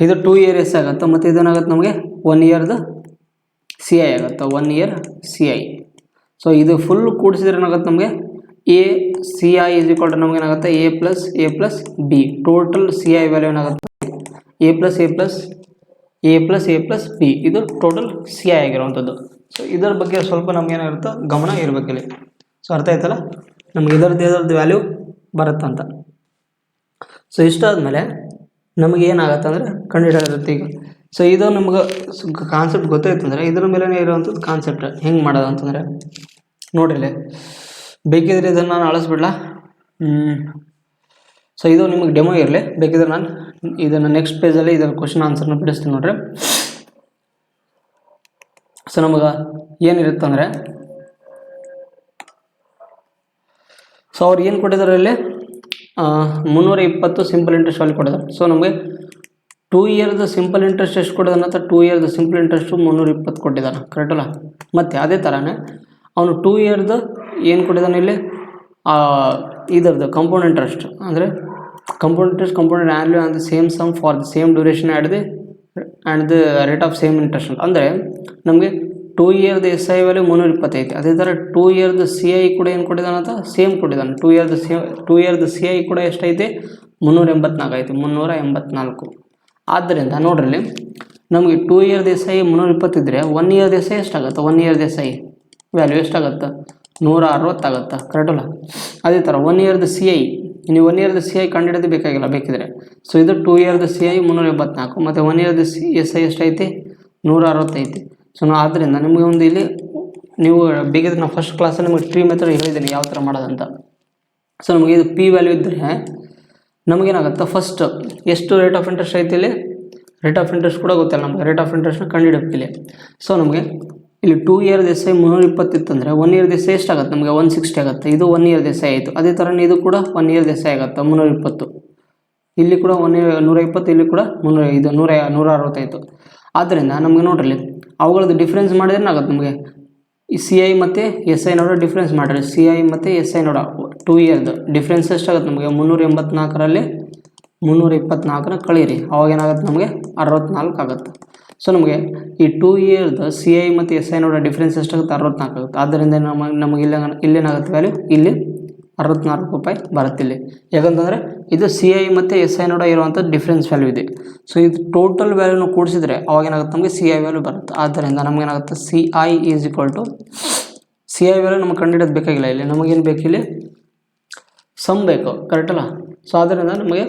ಇದು 2 ಇಯರ್ ಎಸ್ ಆಗುತ್ತೆ. ಮತ್ತು ಇದೇನಾಗುತ್ತೆ ನಮಗೆ 1 ಇಯರ್ದು ಸಿ ಐ ಆಗುತ್ತೆ, 1 ಇಯರ್ ಸಿ ಐ. ಸೊ ಇದು ಫುಲ್ ಕೂಡಿಸಿದ್ರೆ ಏನಾಗುತ್ತೆ ನಮಗೆ, A C I is equal to ನಮಗೆ ಏನಾಗುತ್ತೆ A plus B. Total C I value ಏನಾಗುತ್ತೆ ಎ ಪ್ಲಸ್ ಬಿ. ಇದು ಟೋಟಲ್ ಸಿ ಐ ಆಗಿರುವಂಥದ್ದು. ಸೊ ಇದರ ಬಗ್ಗೆ ಸ್ವಲ್ಪ ನಮಗೇನಾಗಿರುತ್ತೋ ಗಮನ ಇರಬೇಕಿಲ್ಲಿ. ಸೊ ಅರ್ಥ ಆಯ್ತಲ್ಲ, ನಮ್ಗೆ ಇದರದ್ದು ವ್ಯಾಲ್ಯೂ ಬರುತ್ತಂತ. ಸೊ ಇಷ್ಟಾದಮೇಲೆ ನಮಗೆ ಏನಾಗುತ್ತೆ ಅಂದರೆ ಕಂಡುಹಿಡಿಯೋದಿರುತ್ತೆ ಈಗ. ಸೊ ಇದು ನಮ್ಗೆ ಕಾನ್ಸೆಪ್ಟ್ ಗೊತ್ತಾಯ್ತು ಅಂದರೆ ಇದರ ಮೇಲೆ ಇರುವಂಥದ್ದು ಕಾನ್ಸೆಪ್ಟ್ ಹೆಂಗೆ ಮಾಡೋದು ಅಂತಂದರೆ ನೋಡಿರಿ, ಬೇಕಿದ್ರೆ ಇದನ್ನು ನಾನು ಅಳಿಸ್ಬಿಡ್ಲಾ. ಸೊ ಇದು ನಿಮಗೆ ಡೆಮೋ ಇರಲಿ, ಬೇಕಿದ್ರೆ ನಾನು ಇದನ್ನು ನೆಕ್ಸ್ಟ್ ಪೇಜಲ್ಲಿ ಇದರ ಕ್ವಶನ್ ಆನ್ಸರ್ನ ಬಿಡಿಸ್ತೀನಿ ನೋಡ್ರಿ. ಸೊ ನಮಗೆ ಏನಿರುತ್ತೆ ಅಂದರೆ, ಸೊ ಅವ್ರು ಏನು ಕೊಟ್ಟಿದ್ದಾರೆ ಇಲ್ಲಿ 320 ಸಿಂಪಲ್ ಇಂಟ್ರೆಸ್ಟ್ ವ್ಯಾಲ್ಯೂ ಕೊಟ್ಟಿದ್ದಾರೆ. ಸೊ ನಮಗೆ 2 ಇಯರ್ದು ಸಿಂಪಲ್ ಇಂಟ್ರೆಸ್ಟ್ ಎಷ್ಟು ಕೊಟ್ಟಿದ್ದಾನೆ ಅಂತ, 2 ಇಯರ್ದು ಸಿಂಪಲ್ ಇಂಟ್ರೆಸ್ಟು 320 ಕೊಟ್ಟಿದ್ದಾನೆ. ಕರೆಕ್ಟಲ್ಲ. ಮತ್ತು ಅದೇ ಥರನೇ ಅವನು 2 ಇಯರ್ದು ಏನು ಕೊಟ್ಟಿದ್ದಾನೆ ಇಲ್ಲಿ, ಇದರದ್ದು ಕಾಂಪೌಂಡ್ ಇಂಟ್ರೆಸ್ಟ್ ಅಂದರೆ compound annual and the same sum for the same duration and the rate of same interest ಅಂತ. ಅಂದರೆ ನಮಗೆ 2 ಇಯರ್ದು ಎಸ್ ಐ ವ್ಯಾಲ್ಯೂ 320. ಅದೇ ಥರ 2 ಇಯರ್ದು ಸಿ ಐ ಕೂಡ ಏನು ಕೊಟ್ಟಿದ್ದಾನೆ ಅಂತ ಸೇಮ್ ಕೊಟ್ಟಿದ್ದಾನೆ. 2 ಇಯರ್ದು ಸಿ ಐ ಕೂಡ ಎಷ್ಟೈತೆ, 384 ಐತೆ, 384. ಆದ್ದರಿಂದ ನೋಡ್ರಿ, ನಮಗೆ 2 ಇಯರ್ದು ಎಸ್ ಐ 320 ಇದ್ದರೆ 1 ಇಯರ್ದು ಎಸ್ ಐ ಎಷ್ಟಾಗುತ್ತೆ, 1 ಇಯರ್ದು ಎಸ್ ಐ ವ್ಯಾಲ್ಯೂ ಎಷ್ಟಾಗುತ್ತೆ, 160 ಆಗುತ್ತೆ. ಕರೆಕ್ಟಲ್ಲ. ಅದೇ ಥರ 1 ಇಯರ್ದು ಸಿ ಐ, ನೀವು 1 ಇಯರ್ದು ಸಿ ಐ ಕಂಡುಹಿಡಿದು ಬೇಕಾಗಿಲ್ಲ ಬೇಕಿದ್ರೆ. ಸೊ ಇದು 2 ಇಯರ್ದು ಸಿ ಐ 384 ಮತ್ತು 1 ಇಯರ್ದು ಎಸ್ ಐ ಎಷ್ಟೈತಿ, 160 ಐತಿ. ಸೊ ಆದ್ದರಿಂದ ನಿಮಗೆ ಒಂದು ಇಲ್ಲಿ ನೀವು ಬೇಕಿದ್ರೆ ನಾವು ಫಸ್ಟ್ ಕ್ಲಾಸಲ್ಲಿ ನಿಮಗೆ ಟ್ರೀ ಮೆಥಡ್ ಹೇಳಿದ್ದೀನಿ ಯಾವ ಥರ ಮಾಡೋದಂತ. ಸೊ ನಮಗೆ ಇದು ಪಿ ವ್ಯಾಲ್ಯೂ ಇದ್ದರೆ ನಮಗೇನಾಗುತ್ತೆ, ಫಸ್ಟ್ ಎಷ್ಟು ರೇಟ್ ಆಫ್ ಇಂಟ್ರೆಸ್ಟ್ ಐತಿ ಇಲ್ಲಿ, ರೇಟ್ ಆಫ್ ಇಂಟ್ರೆಸ್ಟ್ ಕೂಡ ಗೊತ್ತಿಲ್ಲ ನಮಗೆ, ರೇಟ್ ಆಫ್ ಇಂಟ್ರೆಸ್ಟ್ನ ಕಂಡುಹಿಡಬೇಕು ಇಲ್ಲಿ. ಸೊ ನಮಗೆ ಇಲ್ಲಿ 2 ಇಯರ್ದು ಎಸ್ ಐ 320 ಇತ್ತಂದರೆ 1 ಇಯರ್ದು ಎಸ್ ಐ ಎಷ್ಟಾಗುತ್ತೆ ನಮಗೆ, 160 ಆಗುತ್ತೆ. ಇದು 1 ಇಯರ್ದು ಎಸ್ ಐ ಆಯಿತು. ಅದೇ ಥರ ಇದು ಕೂಡ 1 ಇಯರ್ದು ಎಸ್ ಐ ಆಗುತ್ತೆ, 320. ಇಲ್ಲಿ ಕೂಡ 120, ಇಲ್ಲಿ ಕೂಡ 160 ಆಯಿತು. ಆದ್ದರಿಂದ ನಮಗೆ ನೋಡ್ರಿ, ಅವುಗಳದ್ದು ಡಿಫ್ರೆನ್ಸ್ ಮಾಡಿದ್ರೆ ಏನಾಗುತ್ತೆ ನಮಗೆ, ಈ ಸಿ ಐ ಮತ್ತು ಎಸ್ ಐ ನೋಡೋ ಡಿಫ್ರೆನ್ಸ್ ಮಾಡಿರಿ. ಸಿ ಐ ಮತ್ತು ಎಸ್ ಐ ನೋಡೋ 2 ಇಯರ್ದು ಡಿಫ್ರೆನ್ಸ್ ಎಷ್ಟಾಗುತ್ತೆ ನಮಗೆ, 384ರಲ್ಲಿ 324ನ ಕಳೀರಿ, ಅವಾಗ ಏನಾಗುತ್ತೆ ನಮಗೆ 64 ಆಗುತ್ತೆ. ಸೊ ನಮಗೆ ಈ 2 ಇಯರ್ದು ಸಿ ಐ ಮತ್ತು ಎಸ್ ಐ ನೋಡೋ ಡಿಫ್ರೆನ್ಸ್ ಎಷ್ಟಾಗುತ್ತೆ, 64 ಆಗುತ್ತೆ. ಆದ್ದರಿಂದ ನಮಗೆ ಇಲ್ಲೇನಾಗುತ್ತೆ ವ್ಯಾಲ್ಯೂ, ಇಲ್ಲಿ 64 ರೂಪಾಯಿ ಬರುತ್ತೆ ಇಲ್ಲಿ. ಯಾಕಂತಂದರೆ ಇದು ಸಿ ಐ ಮತ್ತು ಎಸ್ ಐ ನೋಡ ಇರುವಂಥ ಡಿಫ್ರೆನ್ಸ್ ವ್ಯಾಲ್ಯೂ ಇದೆ. ಸೊ ಇದು ಟೋಟಲ್ ವ್ಯಾಲ್ಯೂನ ಕೂಡಿಸಿದ್ರೆ ಅವಾಗ ಏನಾಗುತ್ತೆ ನಮಗೆ ಸಿ ಐ ವ್ಯಾಲ್ಯೂ ಬರುತ್ತೆ. ಆದ್ದರಿಂದ ನಮಗೇನಾಗುತ್ತೆ C I is equal to, C I value ನಮಗೆ ಕಂಡುಹಿಡೋದು ಬೇಕಾಗಿಲ್ಲ. ಇಲ್ಲಿ ನಮಗೇನು ಬೇಕಿಲ್ಲಿ ಸಮ್ ಬೇಕು. ಕರೆಕ್ಟಲ್ಲ. ಸೊ ಆದ್ದರಿಂದ ನಮಗೆ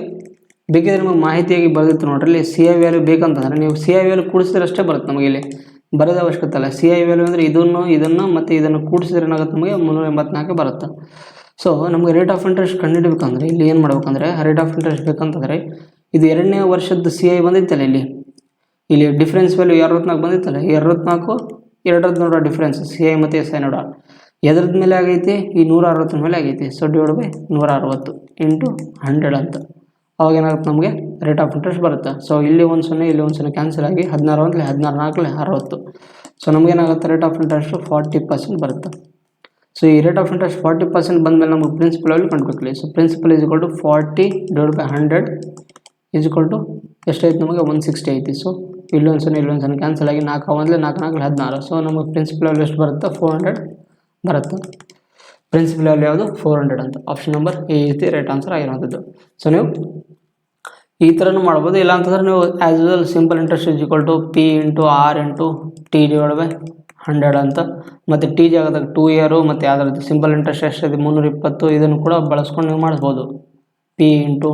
ಬೇಕಿದ್ರೆ ನಿಮಗೆ ಮಾಹಿತಿಯಾಗಿ ಬರೆದಿತ್ತು ನೋಡ್ರಿ, ಇಲ್ಲಿ ಸಿ ಐ ವ್ಯಾಲ್ಯೂ ಬೇಕಂತಂದರೆ ನೀವು ಸಿ ಐ ವ್ಯಾಲ್ಯೂ ಕೂಡಿಸಿದ್ರೆ ಅಷ್ಟೇ ಬರುತ್ತೆ ನಮಗೆ, ಇಲ್ಲಿ ಬರೋದ ಅವಶ್ಯಕತೆ ಇಲ್ಲ. ಸಿ ಐ ವ್ಯಾಲ್ಯೂ ಅಂದರೆ ಇದನ್ನು ಮತ್ತು ಇದನ್ನು ಕೂಡಿಸಿದ್ರೆ ಏನಾಗುತ್ತೆ ನಮಗೆ 384 ಬರುತ್ತೆ. ಸೊ ನಮಗೆ ರೇಟ್ ಆಫ್ ಇಂಟ್ರೆಸ್ಟ್ ಕಂಡುಹಿಡಬೇಕಂದ್ರೆ ಇಲ್ಲಿ ಏನು ಮಾಡ್ಬೇಕಂದ್ರೆ, ರೇಟ್ ಆಫ್ ಇಂಟ್ರೆಸ್ಟ್ ಬೇಕಂತಂದರೆ ಇದು 2ನೇ ವರ್ಷದ ಸಿ ಐ ಬಂದಿತ್ತಲ್ಲ ಇಲ್ಲಿ, ಇಲ್ಲಿ ಡಿಫ್ರೆನ್ಸ್ ವ್ಯಾಲ್ಯೂ 64 ಬಂದಿತ್ತಲ್ಲ, 64 ಎರಡರದ್ದು ನೋಡೋ ಡಿಫ್ರೆನ್ಸ್ ಸಿ ಐ ಮತ್ತು ಎಸ್ ಐ ನೋಡೋ ಎದ್ರದ್ದು ಮೇಲೆ ಆಗೈತಿ, ಈ 160 ಮೇಲೆ ಆಗೈತಿ. ಸೊ ಡಿವೈಡ್ ಬೈ 160 ಇಂಟು 100 ಅಂತ. ಅವಾಗ ಏನಾಗುತ್ತೆ ನಮಗೆ ರೇಟ್ ಆಫ್ ಇಂಟ್ರೆಸ್ಟ್ ಬರುತ್ತೆ. ಸೊ ಇಲ್ಲಿ 1 0 ಇಲ್ಲಿ 1 0 ಕ್ಯಾನ್ಸಲ್ ಆಗಿ 16 ಅಂದರೆ 16 4 60. ಸೊ ನಮಗೇನಾಗುತ್ತೆ ರೇಟ್ ಆಫ್ ಇಂಟ್ರೆಸ್ಟು 40% ಬರುತ್ತೆ. ಸೊ ಈ ರೇಟ್ ಆಫ್ ಇಂಟ್ರೆಸ್ಟ್ 40% ಬಂದಮೇಲೆ ನಮಗೆ ಪ್ರಿನ್ಸಿಪಲ್ ವ್ಯಾಲ್ಯೂ ಕಂಡುಬೇಕಲಿ. So principal is equal to 40 divide by 100 is equal to ಎಷ್ಟೈತೆ ನಮಗೆ 160 ಐತಿ. ಸೊ ಇಲ್ಲೊಂದು ಸಲ ಕ್ಯಾನ್ಸಲ್ ಆಗಿ 4 1 4 4 16. ಸೊ ನಮಗೆ ಪ್ರಿನ್ಸಿಪಲ್ ವ್ಯಾಲ್ಯೂ ಎಷ್ಟು ಬರುತ್ತೆ 400 ಬರುತ್ತೆ. ಪ್ರಿನ್ಸಿಪಲ್ ವ್ಯಾಲ್ಯೂ ಯಾವುದು 400 ಅಂತ. ಆಪ್ಷನ್ ನಂಬರ್ ಎ ರೀತಿ ರೈಟ್ ಆನ್ಸರ್ ಆಗಿರುವಂಥದ್ದು. ಸೊ ನೀವು ಈ ಥರನೂ ಮಾಡ್ಬೋದು. ಇಲ್ಲ ಅಂತಂದ್ರೆ ನೀವು as usual simple interest is equal to P into R into T divide by 100 ಅಂತ. ಮತ್ತು ಟಿ ಜಾಗದಾಗ 2 ಇಯರು ಮತ್ತು ಯಾವುದಾದ್ರು ಸಿಂಪಲ್ ಇಂಟ್ರೆಸ್ಟ್ ಎಷ್ಟಿದೆ 320 ಇದನ್ನು ಕೂಡ ಬಳಸ್ಕೊಂಡು ನೀವು ಮಾಡ್ಬೋದು. ಪಿ ಇಂಟು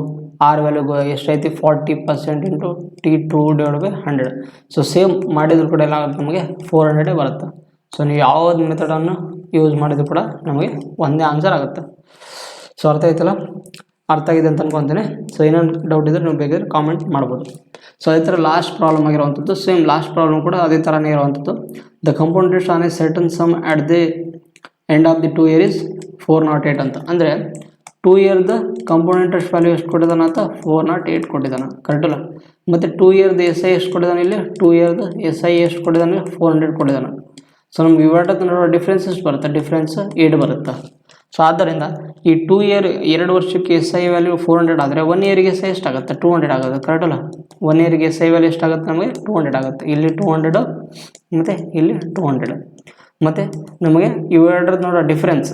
ಆರ್ ವ್ಯಾಲ್ಯೂ ಎಷ್ಟೈತಿ 40% into T 2 divide by 100. So same ಮಾಡಿದ್ರು ಕೂಡ ಎಲ್ಲ ಆಗುತ್ತೆ ನಮಗೆ 400 ಬರುತ್ತೆ. ಸೊ ನೀವು ಯಾವ್ದು ಮೆಥಡನ್ನು ಯೂಸ್ ಮಾಡಿದ್ರು ಕೂಡ ನಮಗೆ ಒಂದೇ ಆನ್ಸರ್ ಆಗುತ್ತೆ. ಸೊ ಅರ್ಥ ಆಯ್ತಲ್ಲ, ಅರ್ಥ ಆಗಿದೆ ಅಂತ ಅನ್ಕೊತೀನಿ. ಸೊ ಏನೇನು ಡೌಟ್ ಇದ್ದರೆ ನೀವು ಬೇಕಾದ್ರೆ ಕಾಮೆಂಟ್ ಮಾಡ್ಬೋದು. ಸೊ ಅದೇ ಥರ ಲಾಸ್ಟ್ ಪ್ರಾಬ್ಲಮ್ ಆಗಿರುವಂಥದ್ದು ಸೇಮ್ ಲಾಸ್ಟ್ ಪ್ರಾಬ್ಲಮ್ ಕೂಡ ಅದೇ ಥರನೇ ಇರುವಂಥದ್ದು. The compound interest on A certain some at the end of the 2 year is 408 ಅಂತ. ಅಂದರೆ 2 yearದ ಕಂಪೌಂಡ್ ಇಂಟ್ರೆಸ್ಟ್ ವ್ಯಾಲ್ಯೂ ಎಷ್ಟು ಕೊಟ್ಟಿದ್ದಾನೆ ಅಂತ 408 ಕೊಟ್ಟಿದ್ದಾನೆ, ಕರೆಕ್ಟಲ್ಲ. ಮತ್ತು 2 yearದ ಎಸ್ ಐ ಎಷ್ಟು ಕೊಟ್ಟಿದ್ದಾನೆ, ಇಲ್ಲಿ 2 yearದ ಎಸ್ ಐ ಎಷ್ಟು ಕೊಟ್ಟಿದ್ದಾನೆ 400 ಕೊಟ್ಟಿದ್ದಾನೆ. ಸೊ ನಮ್ಗೆ ಇವೆರಡಕ್ಕೆ ನೋಡೋ ಡಿಫ್ರೆನ್ಸ್ ಎಷ್ಟು ಬರುತ್ತೆ, ಡಿಫ್ರೆನ್ಸ್ 8 ಬರುತ್ತೆ. ಸೊ ಆದ್ದರಿಂದ ಈ 2 year 2 ವರ್ಷಕ್ಕೆ ಎಸ್ ಐ ವ್ಯಾಲ್ಯೂ 400 ಆದರೆ 1 yearಗೆ ಎಸ್ ಐ ಎಷ್ಟಾಗುತ್ತೆ 200 ಆಗುತ್ತೆ, ಕರೆಕ್ಟಲ್ಲ. 1 yearಗೆ ಎಸ್ ಐ ವ್ಯಾಲ್ಯೂ ಎಷ್ಟಾಗುತ್ತೆ ನಮಗೆ 200 ಆಗುತ್ತೆ. ಇಲ್ಲಿ 200 ಮತ್ತು ಇಲ್ಲಿ 200. ಮತ್ತು ನಮಗೆ ಇವೆರಡರದ್ದು ನೋಡೋ ಡಿಫ್ರೆನ್ಸ್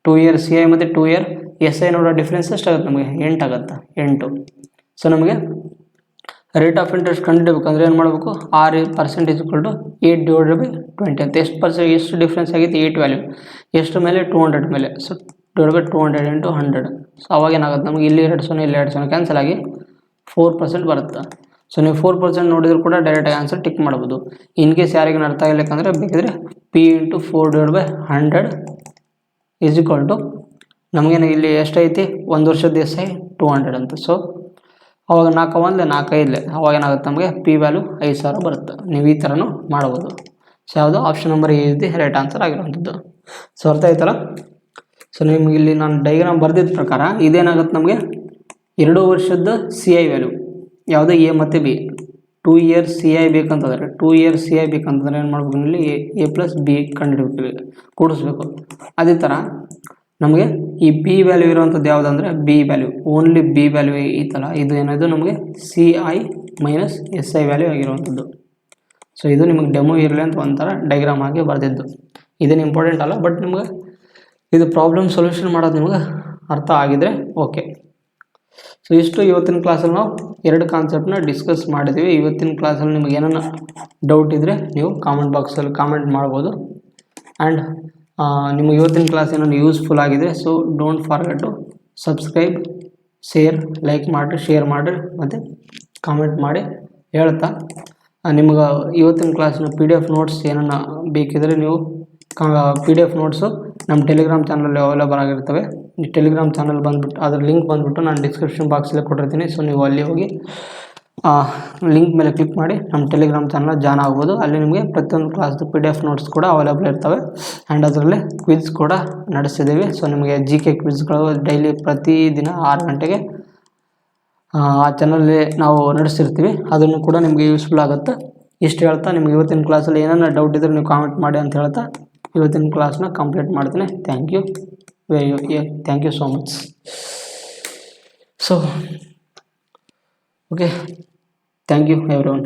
2 year ಸಿ ಐ ಮತ್ತು 2 year ಎಸ್ ಐ ನೋಡೋ ಡಿಫ್ರೆನ್ಸ್ ಎಷ್ಟಾಗುತ್ತೆ ನಮಗೆ 8 ಆಗುತ್ತೆ, 8. ಸೊ ನಮಗೆ ರೇಟ್ ಆಫ್ ಇಂಟ್ರೆಸ್ಟ್ ಕಂಡುಹಿಡಬೇಕಂದ್ರೆ ಏನು ಮಾಡಬೇಕು, 6% is equal to 8 divided by 20 ಅಂತ. ಎಷ್ಟು ಡಿಫ್ರೆನ್ಸ್ ಆಗೈತಿ 8 ವ್ಯಾಲ್ಯೂ ಎಷ್ಟು ಮೇಲೆ 200 ಮೇಲೆ. So divide by 200 into 100. So ಅವಾಗ ಏನಾಗುತ್ತೆ ನಮಗೆ ಇಲ್ಲಿ 2 0 ಇಲ್ಲಿ 2 0 ಕ್ಯಾನ್ಸಲ್ ಆಗಿ 4% ಬರುತ್ತೆ. ಸೊ ನೀವು 4% ನೋಡಿದ್ರು ಕೂಡ ಡೈರೆಕ್ಟಾಗಿ ಆನ್ಸರ್ ಟಿಕ್ ಮಾಡ್ಬೋದು. ಇನ್ ಕೇಸ್ ಯಾರಿಗೇನು ಅರ್ಥ ಆಗಿಲ್ಲಕಂದ್ರೆ ಬೇಕಿದ್ರೆ P into 4 divide by 100 is equal to ನಮಗೇನು ಇಲ್ಲಿ ಎಷ್ಟೈತಿ 1 ವರ್ಷದ ಎಸ್ ಐ 200 ಅಂತ. ಸೊ ಅವಾಗ 4 1 4 5 ಅವಾಗ ಏನಾಗುತ್ತೆ ನಮಗೆ ಪಿ ವ್ಯಾಲ್ಯೂ 5000 ಬರುತ್ತೆ. ನೀವು ಈ ಥರನೂ ಮಾಡ್ಬೋದು. ಸೊ ಯಾವುದು ಆಪ್ಷನ್ ನಂಬರ್ ಎ ಇದೆ ರೈಟ್ ಆನ್ಸರ್ ಆಗಿರುವಂಥದ್ದು. ಸೊ ಅರ್ಥ ಆಯ್ತಲ್ಲ. ಸೊ ನಿಮ್ಗೆ ಇಲ್ಲಿ ನಾನು ಡೈಗ್ರಾಮ್ ಬರೆದಿದ್ದ ಪ್ರಕಾರ ಇದೇನಾಗುತ್ತೆ ನಮಗೆ 2 ವರ್ಷದ ಸಿ ಐ ವ್ಯಾಲ್ಯೂ ಯಾವುದೇ ಎ ಮತ್ತು ಬಿ 2 year ಸಿ ಐ ಬೇಕಂತಂದರೆ 2 year ಸಿ ಐ ಬೇಕಂತಂದರೆ ಏನು ಮಾಡ್ಬೇಕು, ಇಲ್ಲಿ ಎ ಪ್ಲಸ್ ಬಿ ಕಂಡುಹಿಡಬೇಕು, ಕೂಡಿಸ್ಬೇಕು. ಅದೇ ಥರ ನಮಗೆ ಈ ಬಿ ವ್ಯಾಲ್ಯೂ ಇರುವಂಥದ್ದು ಯಾವುದಂದರೆ B value only B value ಐತಲ್ಲ, ಇದು ಏನಾಯಿತು ನಮಗೆ C I minus S I value ಆಗಿರುವಂಥದ್ದು. ಸೊ ಇದು ನಿಮಗೆ ಡೆಮೋ ಇರಲಿ ಅಂತ ಒಂಥರ ಡೈಗ್ರಾಮ್ ಆಗಿ ಬರೆದಿದ್ದು. ಇದೇನು ಇಂಪಾರ್ಟೆಂಟ್ ಅಲ್ಲ, ಬಟ್ ನಿಮಗೆ ಇದು ಪ್ರಾಬ್ಲಮ್ ಸೊಲ್ಯೂಷನ್ ಮಾಡೋದು ನಿಮಗೆ ಅರ್ಥ ಆಗಿದರೆ ಓಕೆ. ಸೊ ಇಷ್ಟು ಇವತ್ತಿನ ಕ್ಲಾಸಲ್ಲಿ ನಾವು 2 ಕಾನ್ಸೆಪ್ಟನ್ನ ಡಿಸ್ಕಸ್ ಮಾಡಿದ್ದೀವಿ. ಇವತ್ತಿನ ಕ್ಲಾಸಲ್ಲಿ ನಿಮಗೆ ಏನಾನ ಡೌಟ್ ಇದ್ದರೆ ನೀವು ಕಾಮೆಂಟ್ ಬಾಕ್ಸಲ್ಲಿ ಕಾಮೆಂಟ್ ಮಾಡ್ಬೋದು. ಆ್ಯಂಡ್ ನಿಮಗೆ ಇವತ್ತಿನ ಕ್ಲಾಸ್ ಏನಾದ್ರು ಯೂಸ್ಫುಲ್ ಆಗಿದೆ so don't forget to subscribe, like ಮಾಡಿರಿ, ಶೇರ್ ಮಾಡಿರಿ ಮತ್ತು ಕಾಮೆಂಟ್ ಮಾಡಿ ಹೇಳ್ತಾ ನಿಮ್ಗೆ ಇವತ್ತಿನ ಕ್ಲಾಸಿನ PDF ನೋಟ್ಸ್ ಏನನ್ನ ಬೇಕಿದ್ರೆ ನೀವು PDF ನೋಟ್ಸು ನಮ್ಮ ಟೆಲಿಗ್ರಾಮ್ ಚಾನಲಲ್ಲಿ ಅವೈಲೇಬಲ್ ಆಗಿರ್ತವೆ. ಈ ಟೆಲಿಗ್ರಾಮ್ ಚಾನಲ್ ಬಂದುಬಿಟ್ಟು ಅದರ ಲಿಂಕ್ ಬಂದುಬಿಟ್ಟು ನಾನು ಡಿಸ್ಕ್ರಿಪ್ಷನ್ ಬಾಕ್ಸಲ್ಲೇ ಕೊಟ್ಟಿರ್ತೀನಿ. ಸೊ ನೀವು ಅಲ್ಲಿ ಹೋಗಿ ಲಿಂಕ್ ಮೇಲೆ ಕ್ಲಿಕ್ ಮಾಡಿ ನಮ್ಮ ಟೆಲಿಗ್ರಾಮ್ ಚಾನಲ್ ಜಾಯ್ನ್ ಆಗ್ಬೋದು. ಅಲ್ಲಿ ನಿಮಗೆ ಪ್ರತಿಯೊಂದು ಕ್ಲಾಸ್ದು PDF ನೋಟ್ಸ್ ಕೂಡ ಅವೈಲೇಬಲ್ ಇರ್ತವೆ. ಆ್ಯಂಡ್ ಅದರಲ್ಲೇ ಕ್ವಿಜ್ ಕೂಡ ನಡೆಸಿದ್ದೀವಿ. ಸೊ ನಿಮಗೆ GK ಕ್ವಿಜ್ಗಳು ಡೈಲಿ ಪ್ರತಿದಿನ 6 ಗಂಟೆಗೆ ಆ ಚಾನಲಲ್ಲಿ ನಾವು ನಡೆಸಿರ್ತೀವಿ. ಅದನ್ನು ಕೂಡ ನಿಮಗೆ ಯೂಸ್ಫುಲ್ ಆಗುತ್ತೆ. ಇಷ್ಟು ಹೇಳ್ತಾ ನಿಮ್ಗೆ ಇವತ್ತಿನ ಕ್ಲಾಸಲ್ಲಿ ಏನಾರ ಡೌಟ್ ಇದ್ದರೆ ನೀವು ಕಾಮೆಂಟ್ ಮಾಡಿ ಅಂತ ಹೇಳ್ತಾ ಇವತ್ತಿನ ಕ್ಲಾಸ್ನ ಕಂಪ್ಲೀಟ್ ಮಾಡ್ತೀನಿ. Thank you so much. So okay, thank you everyone.